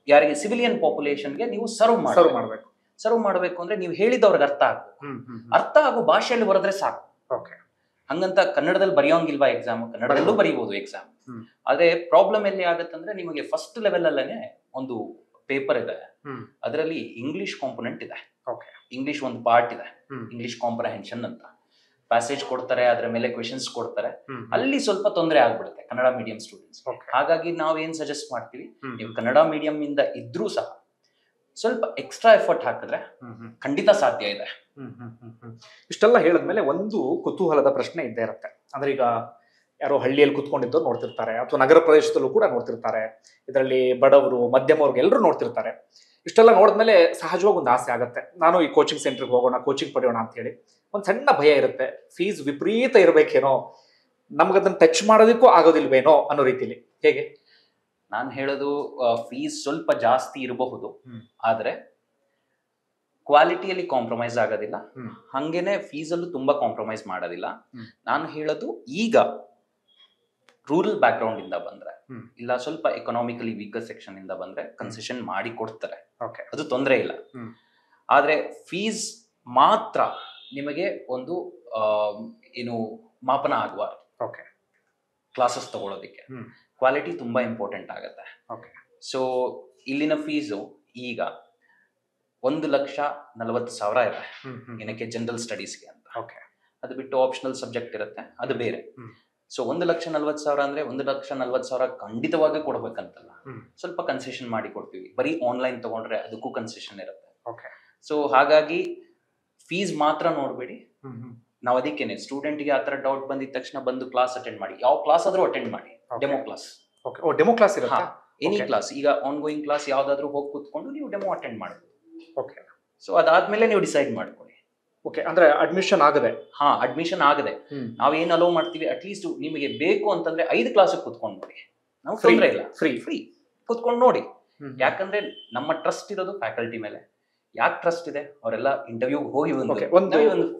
ಯಾರಿಗೆ? ಸಿವಿಲಿಯನ್ ಪಾಪ್ಯುಲೇಷನ್ಗೆ ನೀವು ಸರ್ವ್ ಮಾಡಬೇಕು. ಸರ್ವ್ ಮಾಡಬೇಕು ಅಂದ್ರೆ ನೀವು ಹೇಳಿದವ್ರಿಗೆ ಅರ್ಥ ಆಗ್ಬೇಕು. ಅರ್ಥ ಆಗೋ ಭಾಷೆಯಲ್ಲಿ ಬರೆದ್ರೆ ಸಾಕು. ಹಂಗಂತ ಕನ್ನಡದಲ್ಲಿ ಬರೆಯೋಂಗಿಲ್ವಾ ಎಕ್ಸಾಮ್? ಕನ್ನಡದಲ್ಲೂ ಬರೀಬಹುದು ಎಕ್ಸಾಮ್. ಆದ್ರೆ ಪ್ರಾಬ್ಲಮ್ ಎಲ್ಲಿ ಆಗತ್ತಂದ್ರೆ, ನಿಮಗೆ ಫಸ್ಟ್ ಲೆವೆಲ್ ಅಲ್ಲೇ ಒಂದು ಪೇಪರ್ ಇದೆ, ಅದರಲ್ಲಿ ಇಂಗ್ಲಿಷ್ ಕಾಂಪೊನೆಂಟ್ ಇದೆ, ಇಂಗ್ಲಿಷ್ ಒಂದು ಪಾರ್ಟ್ ಇದೆ, ಇಂಗ್ಲಿಷ್ ಕಾಂಪ್ರಹೆನ್ಷನ್ ಅಂತ ಪ್ಯಾಸೇಜ್ ಕೊಡ್ತಾರೆ, ಅದ್ರ ಮೇಲೆ ಕ್ವೆಶನ್ಸ್ ಕೊಡ್ತಾರೆ. ಅಲ್ಲಿ ಸ್ವಲ್ಪ ತೊಂದರೆ ಆಗ್ಬಿಡುತ್ತೆ ಕನ್ನಡ ಮೀಡಿಯಂ ಸ್ಟೂಡೆಂಟ್ಸ್. ಹಾಗಾಗಿ ನಾವೇನ್ ಸಜೆಸ್ಟ್ ಮಾಡ್ತೀವಿ, ನೀವು ಕನ್ನಡ ಮೀಡಿಯಂ ಇಂದ ಇದ್ರೂ ಸಹ ಸ್ವಲ್ಪ ಎಕ್ಸ್ಟ್ರಾ ಎಫರ್ಟ್ ಹಾಕಿದ್ರೆ ಖಂಡಿತ ಸಾಧ್ಯ ಇದೆ. ಇಷ್ಟೆಲ್ಲ ಹೇಳಿದ್ಮೇಲೆ ಒಂದು ಕುತೂಹಲದ ಪ್ರಶ್ನೆ ಇದ್ದೇ ಇರುತ್ತೆ. ಅಂದ್ರೆ ಈಗ ಯಾರೋ ಹಳ್ಳಿಯಲ್ಲಿ ಕುತ್ಕೊಂಡಿದ್ದು ನೋಡ್ತಿರ್ತಾರೆ, ಅಥವಾ ನಗರ ಪ್ರದೇಶದಲ್ಲೂ ಕೂಡ ನೋಡ್ತಿರ್ತಾರೆ, ಇದರಲ್ಲಿ ಬಡವರು ಮಧ್ಯಮವ್ರಿಗೆ ಎಲ್ಲರೂ ನೋಡ್ತಿರ್ತಾರೆ. ಇಷ್ಟೆಲ್ಲ ನೋಡಿದ್ಮೇಲೆ ಸಹಜವಾಗಿ ಒಂದು ಆಸೆ ಆಗುತ್ತೆ, ನಾನು ಈ ಕೋಚಿಂಗ್ ಸೆಂಟರ್ಗೆ ಹೋಗೋಣ, ಕೋಚಿಂಗ್ ಪಡೆಯೋಣ ಅಂತ ಹೇಳಿ. ಒಂದು ಸಣ್ಣ ಭಯ ಇರುತ್ತೆ, ಫೀಸ್ ವಿಪರೀತ ಇರಬೇಕೇನೋ, ನಮಗದನ್ನ ಟಚ್ ಮಾಡೋದಕ್ಕೂ ಆಗೋದಿಲ್ವೇನೋ ಅನ್ನೋ ರೀತಿಲಿ. ಹೇಗೆ? ನಾನು ಹೇಳೋದು, ಫೀಸ್ ಸ್ವಲ್ಪ ಜಾಸ್ತಿ ಇರಬಹುದು, ಆದ್ರೆ ಕ್ವಾಲಿಟಿಯಲ್ಲಿ ಕಾಂಪ್ರಮೈಸ್ ಆಗೋದಿಲ್ಲ, ಹಂಗೇನೆ ಫೀಸ್ ಅಲ್ಲೂ ತುಂಬಾ ಕಾಂಪ್ರಮೈಸ್ ಮಾಡೋದಿಲ್ಲ. ನಾನು ಹೇಳೋದು, ಈಗ ರೂರಲ್ ಬ್ಯಾಕ್ ಗ್ರೌಂಡ್ ಇಂದ ಬಂದ್ರೆ, ಇಲ್ಲ ಸ್ವಲ್ಪ ಎಕನಾಮಿಕಲಿ ವೀಕರ್ ಸೆಕ್ಷನ್ ಇಂದ ಬಂದ್ರೆ ಕನ್ಸೆಷನ್ ಮಾಡಿ ಕೊಡ್ತಾರೆ, ಅದು ತೊಂದರೆ ಇಲ್ಲ. ಆದ್ರೆ ಫೀಸ್ ಮಾತ್ರ ನಿಮಗೆ ಒಂದು ಏನು ಮಾಪನ ಆಗಬಾರ್ದು ಕ್ಲಾಸಸ್ ತಗೊಳ್ಳೋದಿಕ್ಕೆ. ಕ್ವಾಲಿಟಿ ತುಂಬಾ ಇಂಪಾರ್ಟೆಂಟ್ ಆಗುತ್ತೆ. ಸೊ ಇಲ್ಲಿನ ಫೀಸು ಈಗ 1,40,000 ಇದೆ ಏನಕ್ಕೆ, ಜನರಲ್ ಸ್ಟಡೀಸ್ಗೆ ಅಂತ. ಅದು ಬಿಟ್ಟು ಆಪ್ಷನಲ್ ಸಬ್ಜೆಕ್ಟ್ ಇರುತ್ತೆ, ಅದು ಬೇರೆ. ಸೊ 1,40,000 ಅಂದ್ರೆ 1,40,000 ಖಂಡಿತವಾಗಿ ಕೊಡ್ಬೇಕಂತಲ್ಲ, ಸ್ವಲ್ಪ ಕನ್ಸೆಷನ್ ಮಾಡಿ ಕೊಡ್ತೀವಿ. ಬರೀ ಆನ್ಲೈನ್ ತಗೊಂಡ್ರೆ ಅದಕ್ಕೂ ಕನ್ಸೆಷನ್ ಇರುತ್ತೆ. ಸೊ ಹಾಗಾಗಿ ಫೀಸ್ ಮಾತ್ರ ನೋಡ್ಬೇಡಿ. ನಾವು ಅದಕ್ಕೇನೆ ಸ್ಟೂಡೆಂಟ್ಗೆ ಆತರ ಡೌಟ್ ಬಂದಿದ ತಕ್ಷಣ ಬಂದು ಕ್ಲಾಸ್ ಅಟೆಂಡ್ ಮಾಡಿ, ಯಾವ ಕ್ಲಾಸ್ ಆದ್ರೂ ಅಟೆಂಡ್ ಮಾಡಿ. ಡೆಮೋ ಕ್ಲಾಸ್, ಡೆಮೋ ಕ್ಲಾಸ್ ಇರುತ್ತೆ, ಎನಿ ಕ್ಲಾಸ್. ಈಗ ಆನ್ ಗೋಯಿಂಗ್ ಕ್ಲಾಸ್ ಯಾವ್ದಾದ್ರು ಹೋಗಿ ಕೂತ್ಕೊಂಡು ನೀವು ಡೆಮೋ ಅಟೆಂಡ್ ಮಾಡಬಹುದು. ಸೊ ಅದಾದ್ಮೇಲೆ ನೀವು ಡಿಸೈಡ್ ಮಾಡ್ಕೊಳ್ಳಿ. ಅಂದ್ರೆ ಅಡ್ಮಿಷನ್ ಆಗದೆ, ಅಡ್ಮಿಷನ್ ಆಗದೆ ನಾವೇನ್ ಅಲೋ ಮಾಡ್ತೀವಿ, ಅಟ್ಲೀಸ್ಟ್ ನಿಮಗೆ ಬೇಕು ಅಂತಂದ್ರೆ 5 ಕ್ಲಾಸ್ ಕೂತ್ಕೊಂಡು ನೋಡಿ, ನಾವು ತೊಂದರೆ ಇಲ್ಲ, ಫ್ರೀ ಕೂತ್ಕೊಂಡು ನೋಡಿ. ಯಾಕಂದ್ರೆ ನಮ್ಮ ಟ್ರಸ್ಟ್ ಇರೋದು ಫ್ಯಾಕಲ್ಟಿ ಮೇಲೆ. ಯಾಕೆ ಟ್ರಸ್ಟ್ ಇದೆ, ಅವರೆಲ್ಲ ಇಂಟರ್ವ್ಯೂ ಹೋಗಿ ಒಂದು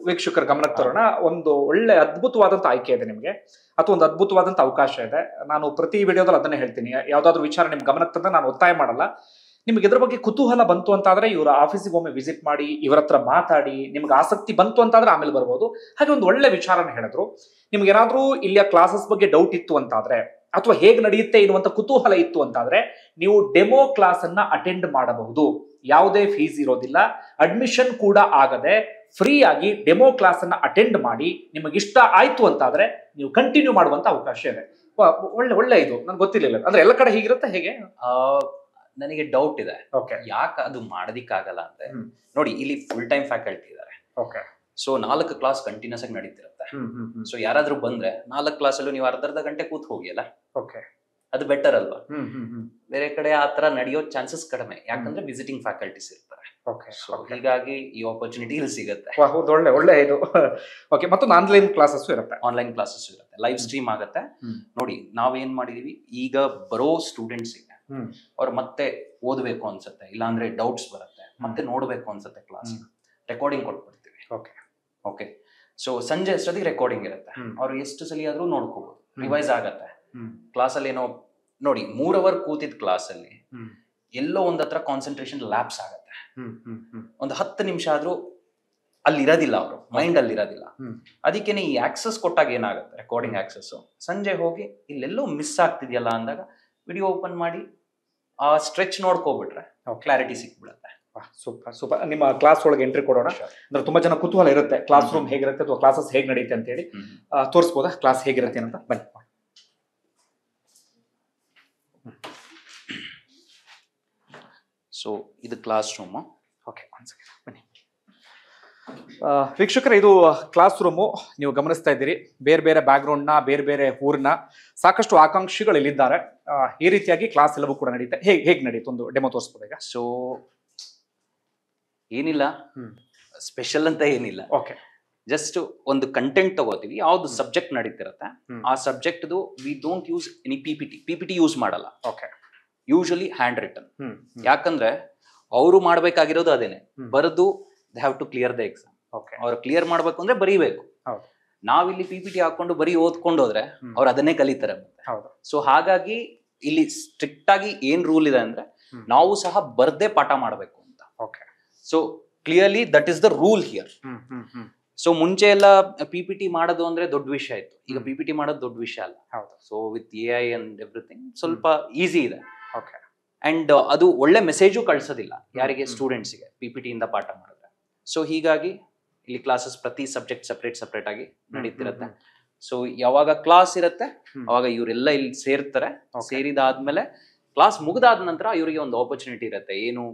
ವೀಕ್ಷಕರ ಗಮನಕ್ಕೆ ತರೋಣ. ಒಂದು ಒಳ್ಳೆ ಅದ್ಭುತವಾದಂತ ಆಯ್ಕೆ ಇದೆ ನಿಮಗೆ, ಅಥವಾ ಒಂದು ಅದ್ಭುತವಾದಂತ ಅವಕಾಶ ಇದೆ. ನಾನು ಪ್ರತಿ ವಿಡಿಯೋದಲ್ಲಿ ಅದನ್ನೇ ಹೇಳ್ತೀನಿ, ಯಾವ್ದಾದ್ರು ವಿಚಾರ ನಿಮ್ ಗಮನಕ್ಕೆ ತಂದ್ರೆ ನಾನು ಒತ್ತಾಯ ಮಾಡಲ್ಲ. ನಿಮ್ಗೆ ಇದ್ರ ಬಗ್ಗೆ ಕುತೂಹಲ ಬಂತು ಅಂತಾದ್ರೆ ಇವರ ಆಫೀಸಿಗೆ ಒಮ್ಮೆ ವಿಸಿಟ್ ಮಾಡಿ, ಇವರ ಹತ್ರ ಮಾತಾಡಿ, ನಿಮ್ಗೆ ಆಸಕ್ತಿ ಬಂತು ಅಂತಾದ್ರೆ ಆಮೇಲೆ ಬರ್ಬೋದು. ಹಾಗೆ ಒಂದು ಒಳ್ಳೆ ವಿಚಾರನ ಹೇಳಿದ್ರು. ನಿಮ್ಗೆ ಏನಾದ್ರೂ ಇಲ್ಲಿಯ ಕ್ಲಾಸಸ್ ಬಗ್ಗೆ ಡೌಟ್ ಇತ್ತು ಅಂತಾದ್ರೆ, ಅಥವಾ ಹೇಗೆ ನಡೆಯುತ್ತೆ ಎನ್ನುವಂತ ಕುತೂಹಲ ಇತ್ತು ಅಂತಾದ್ರೆ, ನೀವು ಡೆಮೋ ಕ್ಲಾಸ್ ಅನ್ನ ಅಟೆಂಡ್ ಮಾಡಬಹುದು. ಯಾವುದೇ ಫೀಸ್ ಇರೋದಿಲ್ಲ, ಅಡ್ಮಿಷನ್ ಕೂಡ ಆಗದೆ ಫ್ರೀ ಆಗಿ ಡೆಮೋ ಕ್ಲಾಸ್ ಅನ್ನ ಅಟೆಂಡ್ ಮಾಡಿ, ನಿಮಗೆ ಇಷ್ಟ ಆಯ್ತು ಅಂತಾದ್ರೆ ನೀವು ಕಂಟಿನ್ಯೂ ಮಾಡುವಂತ ಅವಕಾಶ ಇದೆ. ಒಳ್ಳೆ ಇದು ನನ್ಗೆ ಗೊತ್ತಿರಲಿಲ್ಲ. ಅಂದ್ರೆ ಎಲ್ಲ ಕಡೆ ಹೀಗಿರುತ್ತೆ ಹೇಗೆ? ನನಗೆ ಡೌಟ್ ಇದೆ, ಯಾಕೆ ಅದು ಮಾಡೋದಿಕ್ಕಾಗಲ್ಲ ಅಂದ್ರೆ, ನೋಡಿ ಇಲ್ಲಿ ಫುಲ್ ಟೈಮ್ ಫ್ಯಾಕಲ್ಟಿ ಇದ್ದಾರೆ. ಸೊ 4 ಕ್ಲಾಸ್ ಕಂಟಿನ್ಯೂಸ್ ಆಗಿ ನಡೀತಿರುತ್ತೆ. ಸೊ ಯಾರಾದ್ರೂ ಬಂದ್ರೆ 4 ಕ್ಲಾಸಲ್ಲೂ ನೀವು ಅರ್ಧ ಗಂಟೆ ಕೂತ್ ಹೋಗಿ ಅಲ್ಲ, ಅದು ಬೆಟರ್ ಅಲ್ವಾ? ಬೇರೆ ಕಡೆ ಆತರ ನಡೆಯೋ ಚಾನ್ಸಸ್ ಕಡಿಮೆ, ಯಾಕಂದ್ರೆ ವಿಸಿಟಿಂಗ್ ಫ್ಯಾಕಲ್ಟೀಸ್ ಇರ್ತಾರೆ. ಹೀಗಾಗಿ ಈ ಆಪರ್ಚುನಿಟಿ ಇಲ್ಲಿ ಸಿಗುತ್ತೆ. ಒಳ್ಳೆ ಇದು. ಮತ್ತೊಂದು ಆನ್ಲೈನ್ ಕ್ಲಾಸಸ್ ಇರುತ್ತೆ. ಆನ್ಲೈನ್ ಕ್ಲಾಸಸ್ ಇರುತ್ತೆ, ಲೈವ್ ಸ್ಟ್ರೀಮ್ ಆಗುತ್ತೆ. ನೋಡಿ ನಾವೇನ್ ಮಾಡಿದೀವಿ, ಈಗ ಬರೋ ಸ್ಟೂಡೆಂಟ್ಸ್ ಗೆ ಅವ್ರು ಮತ್ತೆ ಓದಬೇಕು ಅನ್ಸುತ್ತೆ, ಇಲ್ಲಾಂದ್ರೆ ಡೌಟ್ಸ್ ಬರುತ್ತೆ, ಮತ್ತೆ ನೋಡ್ಬೇಕು ಅನ್ಸುತ್ತೆ, ಕ್ಲಾಸ್ ರೆಕಾರ್ಡಿಂಗ್ ಕೊಟ್ಬಿಡ್ತೀವಿ. ಓಕೆ, ಸೊ ಸಂಜೆ ಅಷ್ಟೊತ್ತಿಗೆ ರೆಕಾರ್ಡಿಂಗ್ ಇರುತ್ತೆ, ಅವ್ರು ಎಷ್ಟು ಸಲ ಆದ್ರೂ ನೋಡ್ಕೋಬಹುದು, ರಿವೈಸ್ ಆಗತ್ತೆ. ಕ್ಲಾಸಲ್ಲಿ ಏನೋ ನೋಡಿ 3 ಅವರ್ ಕೂತಿದ್ ಕ್ಲಾಸಲ್ಲಿ ಎಲ್ಲೋ ಒಂದತ್ರ ಕಾನ್ಸಂಟ್ರೇಷನ್ ಲ್ಯಾಪ್ಸ್ ಆಗತ್ತೆ. ಒಂದು 10 ನಿಮಿಷ ಆದ್ರೂ ಅಲ್ಲಿ ಇರೋದಿಲ್ಲ, ಅವರು ಮೈಂಡ್ ಅಲ್ಲಿ ಇರೋದಿಲ್ಲ. ಅದಕ್ಕೇನೆ ಈ ಆಕ್ಸೆಸ್ ಕೊಟ್ಟಾಗ ಏನಾಗುತ್ತೆ, ರೆಕಾರ್ಡಿಂಗ್ ಆಕ್ಸೆಸ್, ಸಂಜೆ ಹೋಗಿ ಇಲ್ಲೆಲ್ಲೋ ಮಿಸ್ ಆಗ್ತಿದ್ಯಲ್ಲ ಅಂದಾಗ ವಿಡಿಯೋ ಓಪನ್ ಮಾಡಿ ಆ ಸ್ಟ್ರೆಚ್ ನೋಡ್ಕೋಬಿಟ್ರೆ ಕ್ಲಾರಿಟಿ ಸಿಕ್ಬಿಡುತ್ತೆ. ಸೂಪರ್. ನಿಮ್ಮ ಕ್ಲಾಸ್ ಒಳಗೆ ಎಂಟ್ರಿ ಕೊಡೋಣ. ಅಂದ್ರೆ ತುಂಬಾ ಜನ ಕುತೂಹಲ ಇರುತ್ತೆ, ಕ್ಲಾಸ್ ರೂಮ್ ಹೇಗಿರುತ್ತೆ ಅಥವಾ ಕ್ಲಾಸಸ್ ಹೇಗೆ ನಡೆಯುತ್ತೆ ಅಂತ ಹೇಳಿ. ತೋರಿಸಬಹುದಾ ಕ್ಲಾಸ್ ಹೇಗಿರುತ್ತೆ ಅಂತ? ಬನ್ನಿ. ಸೊ ಇದು ಕ್ಲಾಸ್ ರೂಮ್. ಬನ್ನಿ ವೀಕ್ಷಕರೇ, ಇದು ಕ್ಲಾಸ್ ರೂಮು. ನೀವು ಗಮನಿಸ್ತಾ ಇದ್ದೀರಿ, ಬೇರೆ ಬೇರೆ ಬ್ಯಾಕ್ ಗ್ರೌಂಡ್ ನ, ಬೇರೆ ಬೇರೆ ಊರಿನ ಸಾಕಷ್ಟು ಆಕಾಂಕ್ಷಿಗಳು ಇಲ್ಲಿದ್ದಾರೆ. ಈ ರೀತಿಯಾಗಿ ಕ್ಲಾಸ್ ಎಲ್ಲವೂ ಕೂಡ ನಡೀತೆ. ಹೇಗೆ ನಡೀತು ಒಂದು ಡೆಮೋ ತೋರಿಸ್ಬೋದು ಈಗ? ಸೊ ಏನಿಲ್ಲ, ಸ್ಪೆಷಲ್ ಅಂತ ಏನಿಲ್ಲ. ಜಸ್ಟ್ ಒಂದು ಕಂಟೆಂಟ್ ತಗೋತೀವಿ, ಯಾವ್ದು ಸಬ್ಜೆಕ್ಟ್ ನಡೀತಿರತ್ತೆ ಆ subject we don't use any PPT use ಮಾಡಲ್ಲ. ಯೂಶಲಿ ಹ್ಯಾಂಡ್ ರಿಟನ್, ಯಾಕಂದ್ರೆ ಅವರು ಮಾಡ್ಬೇಕಾಗಿರೋದು ಅದೇನೆ, ಬರೆದು they have to clear the exam. ಅವ್ರು ಕ್ಲಿಯರ್ ಮಾಡ್ಬೇಕು ಅಂದ್ರೆ ಬರೀಬೇಕು. ನಾವಿಲ್ಲಿ ಪಿಪಿಟಿ ಹಾಕೊಂಡು ಬರೀ ಓದ್ಕೊಂಡು ಹೋದ್ರೆ ಅವ್ರು ಅದನ್ನೇ ಕಲಿತಾರೆ. ಸೊ ಹಾಗಾಗಿ ಇಲ್ಲಿ ಸ್ಟ್ರಿಕ್ಟ್ ಆಗಿ ಏನ್ ರೂಲ್ ಇದೆ ಅಂದ್ರೆ, ನಾವು ಸಹ ಬರ್ದೇ ಪಾಠ ಮಾಡ್ಬೇಕು ಅಂತ. So clearly that is the rule here. So ಮುಂಚೆ ಎಲ್ಲ ಪಿಪಿಟಿ ಮಾಡೋದು ಅಂದ್ರೆ ದೊಡ್ಡ ವಿಷಯ ಇತ್ತು, ಈಗ ಪಿಪಿಟಿ ಮಾಡೋದು ದೊಡ್ಡ ವಿಷಯ ಅಲ್ಲ. So with AI and everything ಸ್ವಲ್ಪ ಈಸಿ ಇದೆ. ಅಂಡ್ ಅದು ಒಳ್ಳೆ ಮೆಸೇಜು ಕಳ್ಸೋದಿಲ್ಲ ಯಾರಿಗೆ, ಸ್ಟೂಡೆಂಟ್ಸ್ಗೆ ಪಿಪಿಟಿ ಇಂದ ಪಾಠ ಮಾಡಿದ್ರೆ. ಸೊ ಹೀಗಾಗಿ ಇಲ್ಲಿ ಕ್ಲಾಸಸ್ ಪ್ರತಿ ಸಬ್ಜೆಕ್ಟ್ ಸಪ್ರೇಟ್ ಆಗಿ ನಡೀತಿರತ್ತೆ. ಸೊ ಯಾವಾಗ ಕ್ಲಾಸ್ ಇರುತ್ತೆ ಅವಾಗ ಇವರೆಲ್ಲ ಇಲ್ಲಿ ಸೇರ್ತಾರೆ. ಸೇರಿದಾದ್ಮೇಲೆ ಕ್ಲಾಸ್ ಮುಗಿದಾದ ನಂತರ ಇವರಿಗೆ ಒಂದು ಆಪರ್ಚುನಿಟಿ ಇರುತ್ತೆ, ಏನು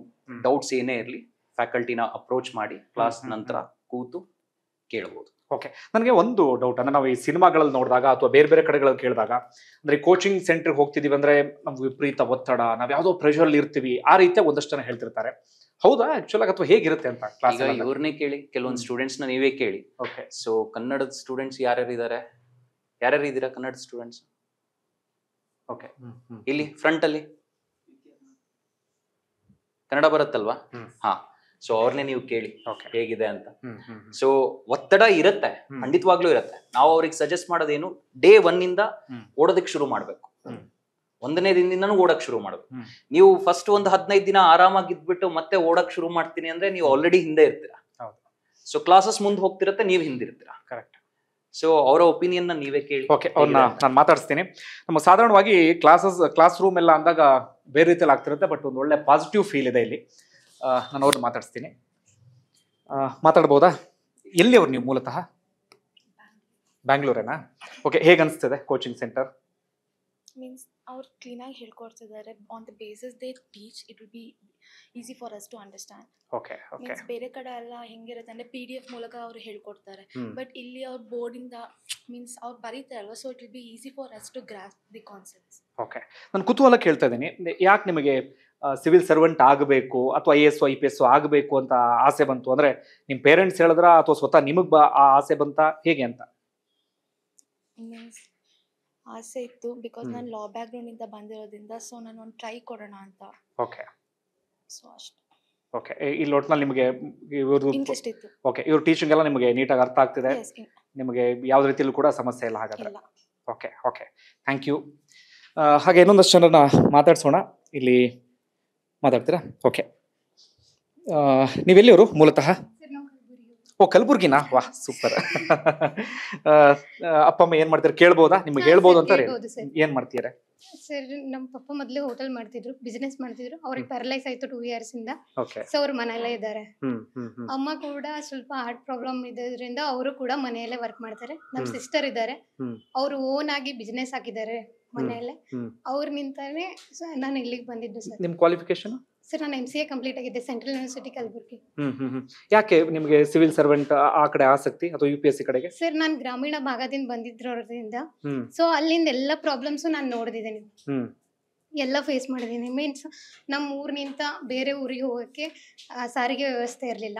ಡೌಟ್ಸ್ ಏನೇ ಇರಲಿ ಫ್ಯಾಕಲ್ಟಿನ ಅಪ್ರೋಚ್ ಮಾಡಿ ಕ್ಲಾಸ್ ನಂತರ ಕೂತು ಕೇಳಬಹುದು. ನನಗೆ ಒಂದು ಡೌಟ್, ಅಂದ್ರೆ ನಾವು ಈ ಸಿನಿಮಾಗಳಲ್ಲಿ ನೋಡಿದಾಗ ಅಥವಾ ಬೇರೆ ಬೇರೆ ಕಡೆಗಳಲ್ಲಿ ಕೇಳಿದಾಗ, ಅಂದ್ರೆ ಕೋಚಿಂಗ್ ಸೆಂಟರ್ಗೆ ಹೋಗ್ತಿದೀವಿ ಅಂದ್ರೆ ನಮ್ಗೆ ವಿಪರೀತ ಒತ್ತಡ, ನಾವ್ ಯಾವ್ದೋ ಪ್ರೆಷರ್ ಇರ್ತೀವಿ, ಆ ರೀತಿಯ ಒಂದಷ್ಟು ಜನ ಹೇಳ್ತಿರ್ತಾರೆ. ಹೌದಾ ಆಕ್ಚುಲ್ ಆಗಿ, ಅಥವಾ ಹೇಗಿರುತ್ತೆ ಅಂತ? ಈಗ ಇವ್ರನ್ನೇ ಕೇಳಿ, ಕೆಲವೊಂದು ಸ್ಟೂಡೆಂಟ್ಸ್ ನ ನೀವೇ ಕೇಳಿ. ಸೊ ಕನ್ನಡದ ಸ್ಟೂಡೆಂಟ್ಸ್ ಯಾರ್ಯಾರು ಇದ್ದೀರಾ ಕನ್ನಡ ಸ್ಟೂಡೆಂಟ್ಸ್? ಇಲ್ಲಿ ಫ್ರಂಟ್ ಅಲ್ಲಿ ಕನ್ನಡ ಬರುತ್ತಲ್ವಾ? ಹಾ, ಸೊ ಅವ್ರನ್ನೇ ನೀವು ಕೇಳಿ ಹೇಗಿದೆ ಅಂತ. ಸೊ ಒತ್ತಡ ಇರುತ್ತೆ, ಖಂಡಿತವಾಗ್ಲೂ ಇರುತ್ತೆ. ನಾವು ಅವ್ರಿಗೆ ಸಜೆಸ್ಟ್ ಮಾಡೋದೇನು, ಡೇ 1 ಇಂದ ಓಡೋದಕ್ಕೆ ಶುರು ಮಾಡ್ಬೇಕು. 1ನೇ ದಿನದಿಂದನೂ ಓಡಕ್ ಶುರು ಮಾಡ್ಬೇಕು. ನೀವು ಫಸ್ಟ್ ಒಂದು 15 ದಿನ ಆರಾಮಾಗಿ ಇದ್ಬಿಟ್ಟು ಮತ್ತೆ ಓಡಕ್ ಶುರು ಮಾಡ್ತೀನಿ ಅಂದ್ರೆ ನೀವು ಆಲ್ರೆಡಿ ಹಿಂದೆ ಇರ್ತೀರಾ. ಸೊ ಕ್ಲಾಸಸ್ ಮುಂದೆ ಹೋಗ್ತಿರತ್ತೆ, ನೀವು ಹಿಂದಿರ್ತೀರಾ. ಕರೆಕ್ಟ್. ಸೊ ಅವರ ಒಪಿನಿಯನ್ ನೀವೇ ಕೇಳಿ. ಅವ್ರನ್ನ ನಾನು ಮಾತಾಡಿಸ್ತೀನಿ. ನಮ್ಮ ಸಾಧಾರಣವಾಗಿ ಕ್ಲಾಸ್ ರೂಮ್ ಎಲ್ಲ ಅಂದಾಗ ಬೇರೆ ರೀತಿಯಲ್ಲಿ ಆಗ್ತಿರುತ್ತೆ, ಬಟ್ ಒಂದು ಒಳ್ಳೆ ಪಾಸಿಟಿವ್ ಫೀಲ್ ಇದೆ ಇಲ್ಲಿ. ನಾನು ಅವ್ರನ್ನ ಮಾತಾಡಿಸ್ತೀನಿ. ಮಾತಾಡ್ಬೋದಾ? ಎಲ್ಲಿ ಅವ್ರು ನೀವು ಮೂಲತಃ? ಬ್ಯಾಂಗ್ಳೂರೇನಾ? ಹೇಗೆ ಅನಿಸ್ತಿದೆ ಕೋಚಿಂಗ್ ಸೆಂಟರ್? ಮೀನ್ಸ್ ಅವ್ರು ಕ್ಲೀನಾಗಿ ಹೇಳ್ಕೊಡ್ತಿದ್ದಾರೆ. On the basis they teach, it will be easy for us to understand. Means ಬೇರೆ ಕಡೆ ಎಲ್ಲ ಹೆಂಗಿರುತ್ತೆ ಅಂದರೆ PDF ಮೂಲಕ ಅವ್ರು ಹೇಳ್ಕೊಡ್ತಾರೆ, ಬಟ್ ಇಲ್ಲಿ ಅವ್ರ ಬೋರ್ಡಿಂದ ಮೀನ್ಸ್ ಅವ್ರು ಬರೀತಾರಲ್ವ, so it will be easy for us to grasp the concepts. ನಾನು ಕುತೂಹಲ ಕೇಳ್ತಾ ಇದ್ದೀನಿ, ಯಾಕೆ ನಿಮಗೆ ಸಿವಿಲ್ ಸರ್ವೆಂಟ್ ಆಗಬೇಕು ಅಥವಾ IAS IPS ಆಗಬೇಕು ಅಂತ ಆಸೆ ಬಂತು? ಅಂದ್ರೆ ನಿಮ್ಮ ಪೇರೆಂಟ್ಸ್ ಹೇಳಿದ್ರ ಅಥವಾ ಸ್ವತಃ ನಿಮಗೆ ಆ ಆಸೆ ಬಂತ, ಹೇಗೆ ಅಂತ? ಮೀನ್ಸ್ ಆಸೆ ಇತ್ತು, ಬಿಕಾಸ್ ನಾನು ಲಾ ಬ್ಯಾಕ್ ಗ್ರೌಂಡ್ ಇಂದ ಬಂದಿರೋದ್ರಿಂದ. ಸೊ ನಾನು ಒಂದು ಟ್ರೈ ಕೊಡೋಣ ಅಂತ. ಸೊ ಅಷ್ಟೇ. ಓಕೆ, ಇಲ್ಲಿ ಒಟ್ಟಿನಲ್ಲಿ ನಿಮಗೆ ಇವ್ರದ್ದು ಇಂಟ್ರೆಸ್ಟ್ ಇತ್ತು. ಓಕೆ, ಇವ್ರ ಟೀಚಿಂಗ್ ಎಲ್ಲ ನಿಮಗೆ ನೀಟಾಗಿ ಅರ್ಥ ಆಗ್ತಿದೆ, Yes, ನಿಮಗೆ ಯಾವುದೇ ರೀತಿಯಲ್ಲೂ ಕೂಡ ಸಮಸ್ಯೆ ಇಲ್ಲ ಹಾಗಾದ್ರೆ. ಇಲ್ಲ. Okay okay, thank you. ಹಾಗೆ ಇನ್ನೊಂದಷ್ಟು ಜನರನ್ನ ಮಾತಾಡ್ಸೋಣ. ಇಲ್ಲಿ ಮಾತಾಡ್ತೀರಾ? ಓಕೆ, ನೀವೆಲ್ಲಿಯವರು ಮೂಲತಃ? ಓ, ಕಲಬುರ್ಗಿನಾ? ವಾಹ್, ಸೂಪರ್. ಅಪ್ಪ ಅಮ್ಮ ಏನ್ ಮಾಡ್ತಾರೆ ಕೇಳ್ಬೋದಾ? ನಿಮ್ಗೆ ಹೇಳ್ಬೋದು ಅಂತ ಏನ್ ಮಾಡ್ತೀರಾ? ಸರ್, ನಮ್ಮ ಪಪ್ಪ ಮೊದಲು ಹೋಟೆಲ್ ಮಾಡ್ತಿದ್ರು, ಬಿಸ್ನೆಸ್ ಮಾಡ್ತಿದ್ರು. ಅವ್ರಿಗೆ ಪ್ಯಾರಲೈಸ್ ಆಯ್ತು 2 years ಇಂದ. ಓಕೆ, ಸೊ ಅವ್ರು ಮನೆಯಲ್ಲೇ ಇದ್ದಾರೆ. ಅಮ್ಮ ಕೂಡ ಸ್ವಲ್ಪ ಹಾರ್ಟ್ ಪ್ರಾಬ್ಲಮ್ ಇರೋದ್ರಿಂದ ಅವರು ಕೂಡ ಮನೆಯಲ್ಲೇ ವರ್ಕ್ ಮಾಡ್ತಾರೆ. ನಮ್ಮ ಸಿಸ್ಟರ್ ಇದ್ದಾರೆ, ಅವರು ಓನ್ ಆಗಿ ಬಿಸ್ನೆಸ್ ಹಾಕಿದ್ದಾರೆ ಮನೆಯಲ್ಲೇ. ಅವ್ರ ನಿಂತಾನೆ ನಾನು ಇಲ್ಲಿಗೆ ಬಂದಿದ್ದು ಸರ್. ನಿಮ್ ಕ್ವಾಲಿಫಿಕೇಶನ್? ಸರ್, ನಾನು MCA ಕಂಪ್ಲೀಟ್ ಆಗಿದೆ, ಸೆಂಟ್ರಲ್ ಯೂನಿವರ್ಸಿಟಿ ಕಲಬುರ್ಗಿ. ಯಾಕೆ ನಿಮಗೆ ಸಿವಿಲ್ ಸರ್ವೆಂಟ್ ಆ ಕಡೆ ಆಸಕ್ತಿ ಅಥವಾ UPSC ಕಡೆಗೆ? ಸರ್, ನಾನು ಗ್ರಾಮೀಣ ಭಾಗದಿಂದ ಬಂದಿದ್ರೋದ್ರಿಂದ ಸೊ ಅಲ್ಲಿಂದ ಎಲ್ಲ ಪ್ರಾಬ್ಲಮ್ಸು ನಾನು ನೋಡಿದ್ದೀನಿ, ಎಲ್ಲ ಫೇಸ್ ಮಾಡಿದ್ದೀನಿ. ಮೀನ್ಸ್ ನಮ್ಮ ಊರಿನಿಂದ ಬೇರೆ ಊರಿಗೆ ಹೋಗೋಕ್ಕೆ ಸಾರಿಗೆ ವ್ಯವಸ್ಥೆ ಇರಲಿಲ್ಲ.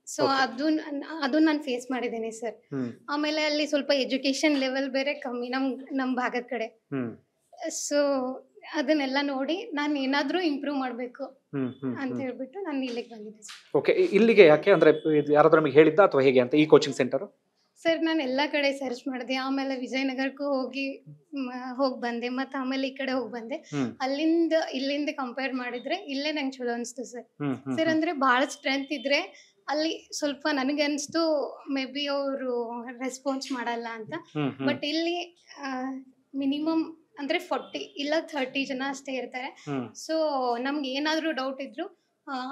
ಸೊ ಅದು ನಾನು ಫೇಸ್ ಮಾಡಿದ್ದೀನಿ ಸರ್. ಆಮೇಲೆ ಅಲ್ಲಿ ಸ್ವಲ್ಪ ಎಜುಕೇಶನ್ ಲೆವೆಲ್ ಬೇರೆ ಕಮ್ಮಿ ನಮ್ಮ ಭಾಗದ ಕಡೆ. ಸೊ ಅದನ್ನೆಲ್ಲ ನೋಡಿ ನಾನು ಏನಾದ್ರೂ ಇಂಪ್ರೂವ್ ಮಾಡಬೇಕು ಅಂತ ಹೇಳ್ಬಿಟ್ಟು ನಾನು ಇಲ್ಲಿಗೆ ಬಂದಿದ್ದೆ ಸರ್. ಓಕೆ, ಇಲ್ಲಿಗೆ ಯಾಕೆ ಅಂದ್ರೆ ಯಾರಾದ್ರೂ ನಮಗೆ ಹೇಳಿದ್ದ ಅಥವಾ ಹೇಗೆ ಅಂತ ಈ ಕೋಚಿಂಗ್ ಸೆಂಟರ್? ಸರ್, ನಾನು ಎಲ್ಲ ಕಡೆ ಸರ್ಚ್ ಮಾಡಿದೆ, ಆಮೇಲೆ ವಿಜಯನಗರಕ್ಕೂ ಹೋಗಿ ಬಂದೆ, ಮತ್ತೆ ಆಮೇಲೆ ಈ ಕಡೆ ಹೋಗಿ ಬಂದೆ. ಇಲ್ಲಿಂದ ಕಂಪೇರ್ ಮಾಡಿದ್ರೆ ಇಲ್ಲೇ ನಂಗೆ ಚಲೋ ಅನಿಸ್ತು ಸರ್. ಸರ್, ಅಂದ್ರೆ ಬಹಳ ಸ್ಟ್ರೆಂತ್ ಇದ್ರೆ ಅಲ್ಲಿ ಸ್ವಲ್ಪ ನನಗೆ ಅನಿಸ್ತು ಮೇ ಬಿ ಅವರು ರೆಸ್ಪಾನ್ಸ್ ಮಾಡಲ್ಲ ಅಂತ. ಬಟ್ ಇಲ್ಲಿ ಮಿನಿಮಮ್ ಅಂದ್ರೆ 40 ಇಲ್ಲ 30 ಜನ ಅಷ್ಟೇ ಇರ್ತಾರೆ. ಸೊ ನಮ್ಗೆ ಏನಾದ್ರೂ ಡೌಟ್ ಇದ್ರು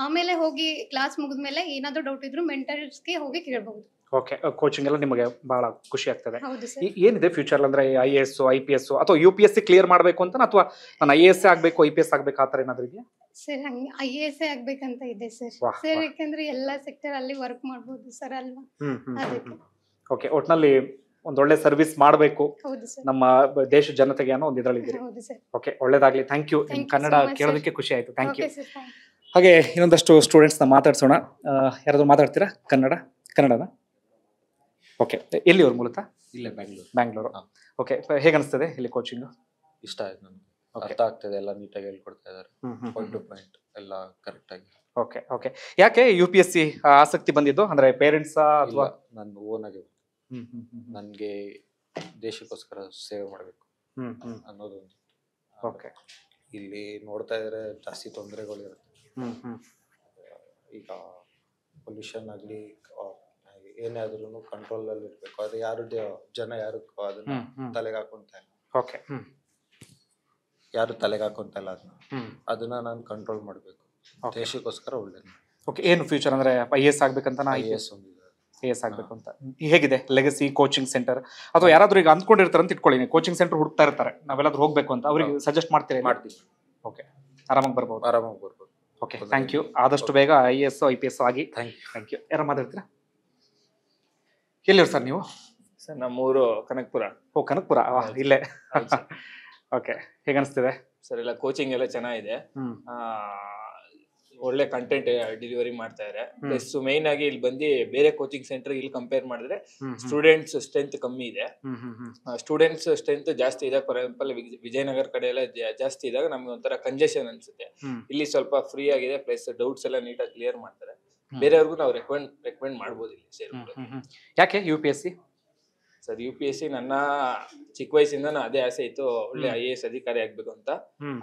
ಆಮೇಲೆ ಹೋಗಿ ಕ್ಲಾಸ್ ಮುಗಿದ್ಮೇಲೆ ಏನಾದ್ರೂ ಡೌಟ್ ಇದ್ರು ಮೆಂಟರ್ಸ್ಗೆ ಹೋಗಿ ಕೇಳಬಹುದು. ಓಕೆ, ಕೋಚಿಂಗ್ ಎಲ್ಲ ನಿಮಗೆ ಬಹಳ ಖುಷಿ ಆಗ್ತದೆ. ಹೌದು ಸರ್. ಏನಿದೆ ಫ್ಯೂಚರ್ ಅಂದ್ರೆ IAS, IPS ಅಥವಾ UPSC ಕ್ಲಿಯರ್ ಮಾಡಬೇಕು ಅಂತ, ಅಥವಾ ನಾನು IAS ಆಗಬೇಕು IPS ಆಗಬೇಕು ಆ ಥರ ಏನಾದ್ರೂ ಇದೆಯಾ? ಸರ್, ಹಂಗೆ IAS ಆಗ್ಬೇಕಂತ ಇದೆ ಸರ್. ಸರ್, ಯಾಕಂದ್ರೆ ಎಲ್ಲಾ ಸೆಕ್ಟರ್ ಅಲ್ಲಿ ವರ್ಕ್ ಮಾಡಬಹುದು ಸರ್ ಅಲ್ವಾ, ಅದಕ್ಕೆ. ಓಕೆ, ಒಟ್ನಲ್ಲಿ ಒಂದೊಳ್ಳೆ ಸರ್ವಿಸ್ ಮಾಡಬೇಕು ನಮ್ಮ ದೇಶ ಜನತೆಗೆ ಅನ್ನೋ ಒಂದು ಇದರಲ್ಲಿ ಇದ್ದೀರಿ. ಓಕೆ, ಒಳ್ಳೇದಾಗ್ಲಿ. Thank you. ಕನ್ನಡ ಕೇಳೋದಕ್ಕೆ ಖುಷಿ ಆಯ್ತು. Thank you. ಹಾಗೆ ಇನ್ನೊಂದಷ್ಟು ಸ್ಟೂಡೆಂಟ್ಸ್ನ ಮಾತಾಡ್ಸೋಣ. ಯಾರಾದ್ರೂ ಮಾತಾಡ್ತೀರಾ? ಕನ್ನಡನ? ಓಕೆ, ಎಲ್ಲಿ ಅವ್ರು ಮೂಲತಃ? ಇಲ್ಲೇ ಬ್ಯಾಂಗ್ಳೂರು. ಓಕೆ, ಹೇಗೆ ಅನಿಸ್ತದೆ ಇಲ್ಲಿ ಕೋಚಿಂಗ್? ಇಷ್ಟ ಆಯ್ತು ನನಗೆ, ಅರ್ಥ ಆಗ್ತದೆ, ಎಲ್ಲ ನೀಟಾಗಿ ಹೇಳ್ಕೊಡ್ತಾ ಇದ್ದಾರೆ, ಪಾಯಿಂಟ್ ಟು ಪಾಯಿಂಟ್ ಎಲ್ಲ ಕರೆಕ್ಟ್ ಆಗಿ. ಓಕೆ ಓಕೆ, ಯಾಕೆ UPSC ಆಸಕ್ತಿ ಬಂದಿದ್ದು? ಅಂದ್ರೆ ಪೇರೆಂಟ್ಸ್ ಅಥವಾ ನಾನು ಓನ್ ಆಗಿ ನನಗೆ ದೇಶಕ್ಕೋಸ್ಕರ ಸೇವೆ ಮಾಡಬೇಕು ಅನ್ನೋದು ಒಂದು. ಓಕೆ, ಇಲ್ಲಿ ನೋಡ್ತಾ ಇದ್ರೆ ಜಾಸ್ತಿ ತೊಂದರೆಗಳಿರುತ್ತೆ. ಈಗ ಪೊಲ್ಯೂಷನ್ ಆಗಲಿ ಏನಾದ್ರೂ ಕಂಟ್ರೋಲ್ ಅಲ್ಲಿ ಇರ್ಬೇಕು. ಅದು ಜನ ಯಾರು ಅದನ್ನ ತಲೆಗೆ ಹಾಕೊಂತ ಇಲ್ಲ. ಓಕೆ, ಯಾರು ತಲೆಗೆ ಹಾಕೊಂತ ಇಲ್ಲ ಅದನ್ನ ನಾನು ಕಂಟ್ರೋಲ್ ಮಾಡಬೇಕು, ದೇಶಕ್ಕೋಸ್ಕರ ಒಳ್ಳೇದು. ಓಕೆ, ಏನು ಫ್ಯೂಚರ್ ಅಂದ್ರೆ IAS ಆಗ್ಬೇಕಂತ? IAS ಆಗ್ಬೇಕು ಅಂತ. ಹೇಗಿದೆ ಲೆಗಸಿ ಕೋಚಿಂಗ್ ಸೆಂಟರ್? ಅಥವಾ ಯಾರಾದ್ರೂ ಈಗ ಅಂದ್ಕೊಂಡಿರ್ತಾರೆ ಅಂತ ಇಟ್ಕೊಳ್ಳಿ, ಕೋಚಿಂಗ್ ಸೆಂಟರ್ ಹುಡುಕ್ತಾ ಇರ್ತಾರೆ, ನಾವೆಲ್ಲಾದ್ರೂ ಹೋಗ್ಬೇಕು ಅಂತ, ಅವ್ರಿಗೆ ಸಜೆಸ್ಟ್ ಮಾಡ್ತೀರಾ? ಮಾಡ್ತೀವಿ. ಓಕೆ, ಆರಾಮಾಗಿ ಬರ್ಬೋದು. Okay, thank you. ಆದಷ್ಟು ಬೇಗ IAS IPS ಆಗಿ. Thank you. ಯಾರು ಮಾತಾಡ್ತೀರಾ? ಎಲ್ಲಿವ್ರು ಸರ್ ನೀವು? ಸರ್, ನಮ್ಮೂರು ಕನಕಪುರ. ಓ, ಕನಕಪುರ, ಇಲ್ಲೇ. ಓಕೆ, ಹೇಗೆ ಅನಿಸ್ತಿದೆ ಸರ್? ಎಲ್ಲ ಕೋಚಿಂಗ್ ಎಲ್ಲ ಚೆನ್ನಾಗಿದೆ, ಒಳ್ಳೆ ಕಂಟೆಂಟ್ ಡೆಲಿವರಿ ಮಾಡ್ತಾ ಇದ್ದಾರೆ. ಪ್ಲಸ್ ಮೈನ್ ಆಗಿ ಇಲ್ಲಿ ಬಂದು ಬೇರೆ ಕೋಚಿಂಗ್ ಸೆಂಟರ್ ಇಲ್ಲಿ ಕಂಪೇರ್ ಮಾಡಿದ್ರೆ ಸ್ಟೂಡೆಂಟ್ಸ್ ಸ್ಟ್ರೆಂತ್ ಕಮ್ಮಿ ಇದೆ, ಸ್ಟೂಡೆಂಟ್ಸ್ ಸ್ಟ್ರೆಂತ್ ಜಾಸ್ತಿ ಇದೆ. ಫಾರ್ ಎಕ್ಸಾಂಪಲ್ ವಿಜಯನಗರ ಕಡೆ ಎಲ್ಲ ಜಾಸ್ತಿ ಇದ್ದಾಗ ನಮ್ಗೆ ಒಂಥರ ಕಂಜೆಷನ್ ಅನ್ಸುತ್ತೆ. ಇಲ್ಲಿ ಸ್ವಲ್ಪ ಫ್ರೀ ಆಗಿದೆ, ಪ್ಲಸ್ ಡೌಟ್ಸ್ ಎಲ್ಲ ನೀಟಾಗಿ ಕ್ಲಿಯರ್ ಮಾಡ್ತಾರೆ. ಬೇರೆಯವ್ರಿಗೂ ನಾವು ರೆಕಮೆಂಡ್ ಮಾಡ್ಬೋದು ಇಲ್ಲಿ ಸೇರ್ಬಿಟ್ಟು. ಯಾಕೆ UPSC? ಸರ್, UPSC ನನ್ನ ಚಿಕ್ಕ ವಯಸ್ಸಿಂದ ಅದೇ ಆಸೆ ಇತ್ತು, ಒಳ್ಳೆ IAS ಅಧಿಕಾರಿ ಆಗ್ಬೇಕು ಅಂತ.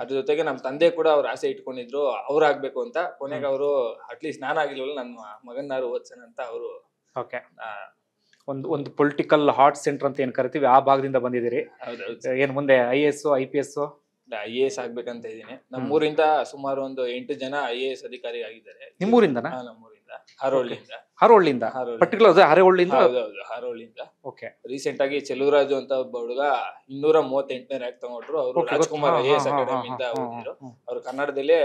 ಅದ್ರ ಜೊತೆಗೆ ನಮ್ಮ ತಂದೆ ಕೂಡ ಅವ್ರ ಆಸೆ ಇಟ್ಕೊಂಡಿದ್ರು, ಅವ್ರು ಆಗ್ಬೇಕು ಅಂತ. ಕೊನೆಗೆ ಅವರು ಅಟ್ಲೀಸ್ಟ್ ನಾನಾಗಿಲ್ವಲ್ಲ ನನ್ನ ಮಗನಾರು ಓದ್ಸನ ಅಂತ ಅವರು. ಓಕೆ, ಒಂದು ಪೊಲಿಟಿಕಲ್ ಹಾರ್ಟ್ ಸೆಂಟರ್ ಅಂತ ಏನ್ ಕರಿತೀವಿ ಆ ಭಾಗದಿಂದ ಬಂದಿದ್ದೀರಿ. ಏನ್ ಮುಂದೆ IAS IPS? IAS ಆಗ್ಬೇಕಂತ ಇದೀನಿ. ನಮ್ಮೂರಿಂದ ಸುಮಾರು ಒಂದು 8 ಜನ IAS ಅಧಿಕಾರಿ ಆಗಿದ್ದಾರೆ. ನಿಮ್ಮೂರಿಂದನಾ? ನಮ್ಮೂರಿಂದ, ಹರೋಳ್ಳಿಯಿಂದ. ಪರ್ಟಿಕ್ಯುಲರ್ ಹರೋಳ್ಳಿಯಿಂದ? ಹೌದೌದು, ಹರೋಳ್ಳಿಯಿಂದ. ಓಕೆ, ರೀಸೆಂಟ್ ಆಗಿ ಚೆಲುವರಾಜು ಅಂತ ಒಬ್ಬ ಹುಡುಗ 238ನೇ ರ್ಯಾಂಕ್ ತಗೊಂಡ್ರು. ಅವರು ರಾಜ್ಕುಮಾರ್ IAS ಅಕಾಡೆಮಿಯಿಂದ ಓದಿದ್ರು. ಅವರು ಕನ್ನಡದಲ್ಲೇ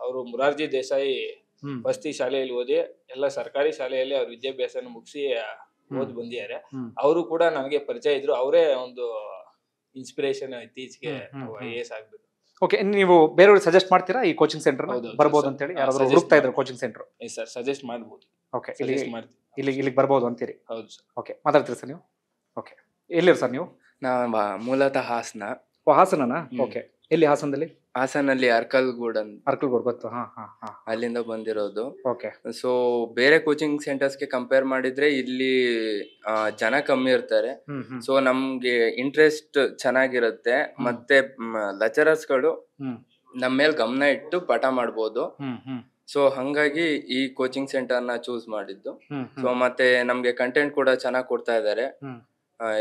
ಅವರು ಮುರಾರ್ಜಿ ದೇಸಾಯಿ ವಸತಿ ಶಾಲೆಯಲ್ಲಿ ಓದಿ ಎಲ್ಲ ಸರ್ಕಾರಿ ಶಾಲೆಯಲ್ಲಿ ಅವ್ರ ವಿದ್ಯಾಭ್ಯಾಸ ಮುಗಿಸಿ ಓದ್ ಬಂದಿದ್ದಾರೆ. ಅವರು ಕೂಡ ನನಗೆ ಪರಿಚಯ ಇದ್ರು. ಅವರೇ ಒಂದು ಇನ್ಸ್ಪಿರೇಷನ್ ಇತ್ತೀಚೆಗೆ IAS ಆಗ್ಬೇಕು. ಓಕೆ, ನೀವು ಬೇರೆಯವ್ರಿಗೆ ಸಜೆಸ್ಟ್ ಮಾಡ್ತೀರಾ ಈ ಕೋಚಿಂಗ್ ಸೆಂಟರ್ ಬರ್ಬೋದು ಅಂತ ಹೇಳಿ? ಯಾರಾದ್ರೂ ಹುಡುಕ್ತಾ ಇದ್ರು ಕೋಚಿಂಗ್ ಸೆಂಟರ್? ಸರ್, ಸಜೆಸ್ಟ್ ಮಾಡ್ಬೋದು. ಓಕೆ, ಇಲ್ಲಿಗೆ ಬರ್ಬೋದು ಅಂತೀರಿ? ಹೌದು ಸರ್. ಓಕೆ, ಮಾತಾಡ್ತೀರಿ ಸರ್ ನೀವು? ಓಕೆ, ಎಲ್ಲಿರು ಸರ್ ನೀವು? ಮೂಲತಃ ಹಾಸನ. ಹಾಸನನಾ? ಓಕೆ, ಎಲ್ಲಿ ಹಾಸನದಲ್ಲಿ? ಹಾಸನಲ್ಲಿ ಅರ್ಕಲ್ಗೂಡ್ ಅಂತ ಅರ್ಕಲ್ಗೂಡ್ ಗೊತ್ತು. ಅಲ್ಲಿಂದ ಬಂದಿರೋದು. ಓಕೆ. ಸೊ ಬೇರೆ ಕೋಚಿಂಗ್ ಸೆಂಟರ್ಸ್ಗೆ ಕಂಪೇರ್ ಮಾಡಿದ್ರೆ ಇಲ್ಲಿ ಜನ ಕಮ್ಮಿ ಇರ್ತಾರೆ. ಸೊ ನಮ್ಗೆ ಇಂಟ್ರೆಸ್ಟ್ ಚೆನ್ನಾಗಿರುತ್ತೆ. ಮತ್ತೆ ಲೆಕ್ಚರರ್ಸ್ಗಳು ನಮ್ಮ ಮೇಲೆ ಗಮನ ಇಟ್ಟು ಪಾಠ ಮಾಡ್ಬೋದು. ಸೊ ಹಂಗಾಗಿ ಈ ಕೋಚಿಂಗ್ ಸೆಂಟರ್ ನ ಚೂಸ್ ಮಾಡಿದ್ದು. ಸೊ ಮತ್ತೆ ನಮ್ಗೆ ಕಂಟೆಂಟ್ ಕೂಡ ಚೆನ್ನಾಗಿ ಕೊಡ್ತಾ ಇದ್ದಾರೆ.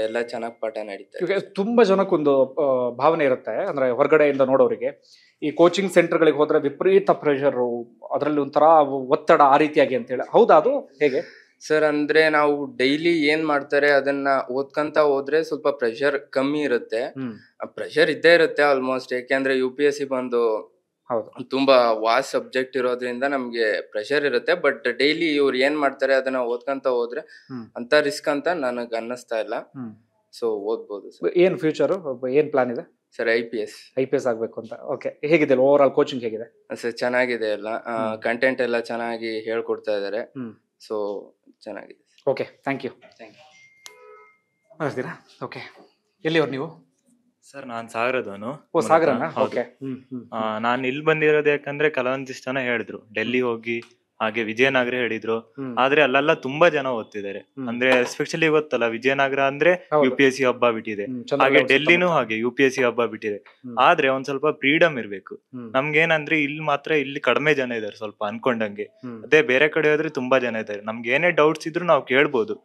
ಎಲ್ಲ ಚೆನ್ನಾಗಿ ಪಾಠ ನಡೀತಾರೆ. ತುಂಬಾ ಜನಕ್ಕೊಂದು ಭಾವನೆ ಇರುತ್ತೆ, ಅಂದ್ರೆ ಹೊರಗಡೆಯಿಂದ ನೋಡೋರಿಗೆ ಈ ಕೋಚಿಂಗ್ ಸೆಂಟರ್ಗಳಿಗೆ ಹೋದ್ರೆ ವಿಪರೀತ ಪ್ರೆಷರ್, ಅದರಲ್ಲಿ ಒಂಥರ ಒತ್ತಡ ಆ ರೀತಿಯಾಗಿ ಅಂತ ಹೇಳಿ, ಹೌದಾ ಅದು ಹೇಗೆ ಸರ್? ಅಂದ್ರೆ ನಾವು ಡೈಲಿ ಏನ್ ಮಾಡ್ತಾರೆ ಅದನ್ನ ಓದ್ಕಂತ ಹೋದ್ರೆ ಸ್ವಲ್ಪ ಪ್ರೆಷರ್ ಕಮ್ಮಿ ಇರುತ್ತೆ. ಪ್ರೆಷರ್ ಇದ್ದೇ ಇರುತ್ತೆ ಆಲ್ಮೋಸ್ಟ್, ಯಾಕೆಂದ್ರೆ UPSC ಬಂದು ತುಂಬಾ ವಾಸ್ಟ್ ಸಬ್ಜೆಕ್ಟ್ ಇರೋದ್ರಿಂದ ನಮ್ಗೆ ಪ್ರೆಷರ್ ಇರುತ್ತೆ. ಬಟ್ ಡೈಲಿ ಇವ್ರು ಏನ್ ಮಾಡ್ತಾರೆ ಅದನ್ನ ಓದ್ಕಂತ ಹೋದ್ರೆ ಅಂತ ರಿಸ್ಕ್ ಅಂತ ನನಗ್ ಅನ್ನಿಸ್ತಾ ಇಲ್ಲ. ಸೊ ಓದ್ಬೋದು. ಏನ್ ಫ್ಯೂಚರ್, ಏನ್ ಪ್ಲಾನ್ ಇದೆ ಸರ್? IPS ಆಗ್ಬೇಕು ಅಂತ. ಓಕೆ, ಹೇಗಿದೆ ಓವರ್ ಆಲ್ ಕೋಚಿಂಗ್ ಹೇಗಿದೆ ಸರ್? ಚೆನ್ನಾಗಿದೆ, ಎಲ್ಲ ಕಂಟೆಂಟ್ ಎಲ್ಲ ಚೆನ್ನಾಗಿ ಹೇಳ್ಕೊಡ್ತಾ ಇದಾರೆ. ಸೊ ಚೆನ್ನಾಗಿದೆ. Okay, thank you. ಓಕೆ, ಎಲ್ಲಿಯವ್ರು ನೀವು? ಸರ್ ನಾನು ಸಾಗರದವನು. ಸಾಗರನ? ಓಕೆ. ನಾನು ಇಲ್ಲಿ ಬಂದಿರೋದು ಯಾಕಂದ್ರೆ ಕೆಲವೊಂದಿಷ್ಟು ಜನ ಹೇಳಿದ್ರು ಡೆಲ್ಲಿ ಹೋಗಿ, ಹಾಗೆ ವಿಜಯನಗರ ಹೇಳಿದ್ರು. ಆದ್ರೆ ಅಲ್ಲೆಲ್ಲ ತುಂಬಾ ಜನ ಓದ್ತಿದ್ದಾರೆ. ಅಂದ್ರೆ ಎಸ್ಪೆಷಲಿ ಗೊತ್ತಲ್ಲ, ವಿಜಯನಗರ ಅಂದ್ರೆ UPSC ಹಬ್ಬ ಬಿಟ್ಟಿದೆ, ಹಾಗೆ ಡೆಲ್ಲಿನೂ ಹಾಗೆ UPSC ಹಬ್ಬ ಬಿಟ್ಟಿದೆ. ಆದ್ರೆ ಒಂದ್ ಸ್ವಲ್ಪ ಫ್ರೀಡಮ್ ಇರ್ಬೇಕು. ನಮ್ಗೇನಂದ್ರೆ ಇಲ್ಲಿ ಮಾತ್ರ ಇಲ್ಲಿ ಕಡಿಮೆ ಜನ ಇದಾರೆ ಸ್ವಲ್ಪ ಅನ್ಕೊಂಡಂಗೆ. ಅದೇ ಬೇರೆ ಕಡೆ ಹೋದ್ರೆ ತುಂಬಾ ಜನ ಇದಾರೆ. ನಮ್ಗೆ ಏನೇ ಡೌಟ್ಸ್ ಇದ್ರು ನಾವು ಕೇಳ್ಬೋದು,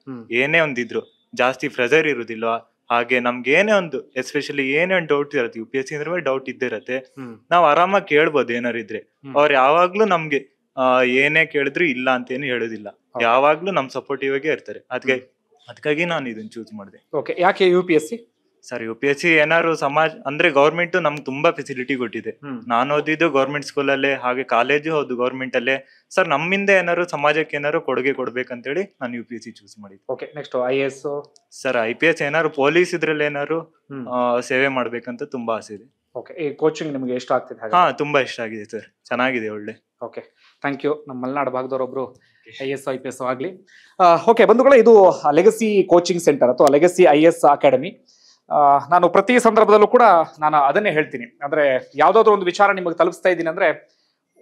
ಏನೇ ಒಂದಿದ್ರು. ಜಾಸ್ತಿ ಪ್ರೆಷರ್ ಇರುದಿಲ್ಲ. ಹಾಗೆ ನಮ್ಗೆ ಏನೇ ಒಂದು ಎಸ್ಪೆಷಲಿ ಏನೇ ಒಂದು ಡೌಟ್ ಇರುತ್ತೆ, UPSC ಅಂದ್ರೆ ಡೌಟ್ ಇದ್ದೇ ಇರತ್ತೆ. ನಾವ್ ಆರಾಮಾಗಿ ಕೇಳ್ಬೋದು ಏನಾರು ಇದ್ರೆ. ಅವ್ರು ಯಾವಾಗ್ಲೂ ನಮ್ಗೆ ಏನೇ ಕೇಳಿದ್ರು ಇಲ್ಲ ಅಂತೇನು ಹೇಳೋದಿಲ್ಲ, ಯಾವಾಗ್ಲೂ ನಮ್ ಸಪೋರ್ಟಿವ್ ಆಗೇ ಇರ್ತಾರೆ. ಅದಕ್ಕಾಗಿ ನಾನು ಇದನ್ನ ಚೂಸ್ ಮಾಡಿದೆ. ಓಕೆ, ಯಾಕೆ UPSC? ಸರ್ UPSC ಏನಾದ್ರು ಸಮಾಜ ಅಂದ್ರೆ ಗೌರ್ಮೆಂಟ್ ನಮ್ಗೆ ತುಂಬಾ ಫೆಸಿಲಿಟಿ ಕೊಟ್ಟಿದೆ. ನಾನು ಓದಿದ್ದು ಗೌರ್ಮೆಂಟ್ ಸ್ಕೂಲಲ್ಲೇ, ಹಾಗೆ ಕಾಲೇಜು ಹೌದು ಗೌರ್ಮೆಂಟ್ ಅಲ್ಲೇ. ಸರ್ ನಮ್ಮಿಂದ ಏನಾದ್ರು ಸಮಾಜಕ್ಕೆ ಏನಾದ್ರು ಕೊಡುಗೆ ಕೊಡ್ಬೇಕಂತೇಳಿ ನಾನು UPSC ಚೂಸ್ ಮಾಡಿದ್ದೆ. Okay, next IAS? Sir IPS ಏನಾದ್ರು ಪೊಲೀಸ್ ಇದ್ರಲ್ಲಿ ಏನಾದ್ರು ಸೇವೆ ಮಾಡ್ಬೇಕಂತ ತುಂಬಾ ಆಸೆ ಇದೆ. ಓಕೆ, ಈ ಕೋಚಿಂಗ್ ನಿಮ್ಗೆ ಇಷ್ಟ ಆಗ್ತಿದೆ? ತುಂಬಾ ಇಷ್ಟ ಆಗಿದೆ ಸರ್, ಚೆನ್ನಾಗಿದೆ, ಒಳ್ಳೆ. Okay, thank you. ನಮ್ಮ ಮಲೆನಾಡು ಭಾಗದವರೊಬ್ರು IAS IPS ಆಗ್ಲಿ. ಓಕೆ ಬಂಧುಗಳೇ, ಇದು ಲೆಗಸಿ ಕೋಚಿಂಗ್ ಸೆಂಟರ್ ಅಥವಾ ಲೆಗಸಿ IAS ಅಕಾಡೆಮಿ. ನಾನು ಪ್ರತಿ ಸಂದರ್ಭದಲ್ಲೂ ಕೂಡ ನಾನು ಅದನ್ನೇ ಹೇಳ್ತೀನಿ, ಅಂದ್ರೆ ಯಾವ್ದಾದ್ರು ಒಂದು ವಿಚಾರ ನಿಮಗೆ ತಲುಪಿಸ್ತಾ ಇದ್ದೀನಿ ಅಂದ್ರೆ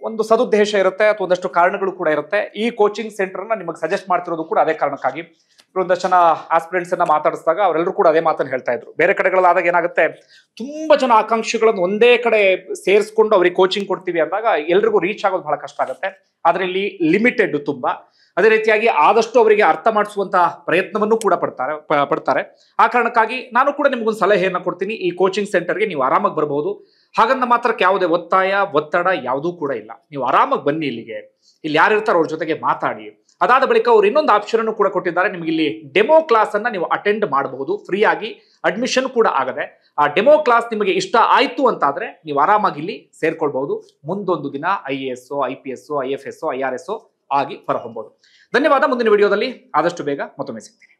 ಒಂದು ಸದುದ್ದೇಶ ಇರುತ್ತೆ ಅಥವಾ ಒಂದಷ್ಟು ಕಾರಣಗಳು ಕೂಡ ಇರುತ್ತೆ. ಈ ಕೋಚಿಂಗ್ ಸೆಂಟರ್ನ ನಿಮಗೆ ಸಜೆಸ್ಟ್ ಮಾಡ್ತಿರೋದು ಕೂಡ ಅದೇ ಕಾರಣಕ್ಕಾಗಿ. ಒಂದಷ್ಟು ಜನ ಆಸ್ಪಿರೆಂಟ್ಸ್ ಅನ್ನ ಮಾತಾಡಿಸಿದಾಗ ಅವರೆಲ್ಲರೂ ಕೂಡ ಅದೇ ಮಾತನ್ನು ಹೇಳ್ತಾ ಇದ್ರು. ಬೇರೆ ಕಡೆಗಳಾದಾಗ ಏನಾಗುತ್ತೆ, ತುಂಬಾ ಜನ ಆಕಾಂಕ್ಷಿಗಳನ್ನು ಒಂದೇ ಕಡೆ ಸೇರಿಸ್ಕೊಂಡು ಅವ್ರಿಗೆ ಕೋಚಿಂಗ್ ಕೊಡ್ತೀವಿ ಅಂದಾಗ ಎಲ್ರಿಗೂ ರೀಚ್ ಆಗೋದು ಬಹಳ ಕಷ್ಟ ಆಗುತ್ತೆ. ಆದ್ರೆ ಇಲ್ಲಿ ಲಿಮಿಟೆಡ್ ತುಂಬಾ. ಅದೇ ರೀತಿಯಾಗಿ ಆದಷ್ಟು ಅವರಿಗೆ ಅರ್ಥ ಮಾಡಿಸುವಂತಹ ಪ್ರಯತ್ನವನ್ನು ಕೂಡ ಪಡ್ತಾರೆ. ಆ ಕಾರಣಕ್ಕಾಗಿ ನಾನು ಕೂಡ ನಿಮ್ಗೊಂದು ಸಲಹೆಯನ್ನ ಕೊಡ್ತೀನಿ. ಈ ಕೋಚಿಂಗ್ ಸೆಂಟರ್ಗೆ ನೀವು ಆರಾಮಾಗಿ ಬರಬಹುದು. ಹಾಗಂದ ಮಾತ್ರಕ್ಕೆ ಯಾವುದೇ ಒತ್ತಡ ಯಾವುದೂ ಕೂಡ ಇಲ್ಲ. ನೀವು ಆರಾಮಾಗಿ ಬನ್ನಿ ಇಲ್ಲಿಗೆ. ಇಲ್ಲಿ ಯಾರು ಇರ್ತಾರೋ ಅವ್ರ ಜೊತೆಗೆ ಮಾತಾಡಿ. ಅದಾದ ಬಳಿಕ ಅವ್ರು ಇನ್ನೊಂದು ಆಪ್ಷನ್ ಅನ್ನು ಕೂಡ ಕೊಟ್ಟಿದ್ದಾರೆ. ನಿಮ್ಗೆ ಇಲ್ಲಿ ಡೆಮೋ ಕ್ಲಾಸ್ ಅನ್ನ ನೀವು ಅಟೆಂಡ್ ಮಾಡಬಹುದು ಫ್ರೀ ಆಗಿ, ಅಡ್ಮಿಷನ್ ಕೂಡ ಆಗದೆ. ಆ ಡೆಮೋ ಕ್ಲಾಸ್ ನಿಮಗೆ ಇಷ್ಟ ಆಯ್ತು ಅಂತಾದ್ರೆ ನೀವು ಆರಾಮಾಗಿ ಇಲ್ಲಿ ಸೇರ್ಕೊಳ್ಬಹುದು. ಮುಂದೊಂದು ದಿನ IAS, IPS, IFS, IRS ಆಗಿ ಹೊರಹೊಮ್ಮಬಹುದು. ಧನ್ಯವಾದ. ಮುಂದಿನ ವಿಡಿಯೋದಲ್ಲಿ ಆದಷ್ಟು ಬೇಗ ಮತ್ತೊಮ್ಮೆ ಸಿಗ್ತೀನಿ.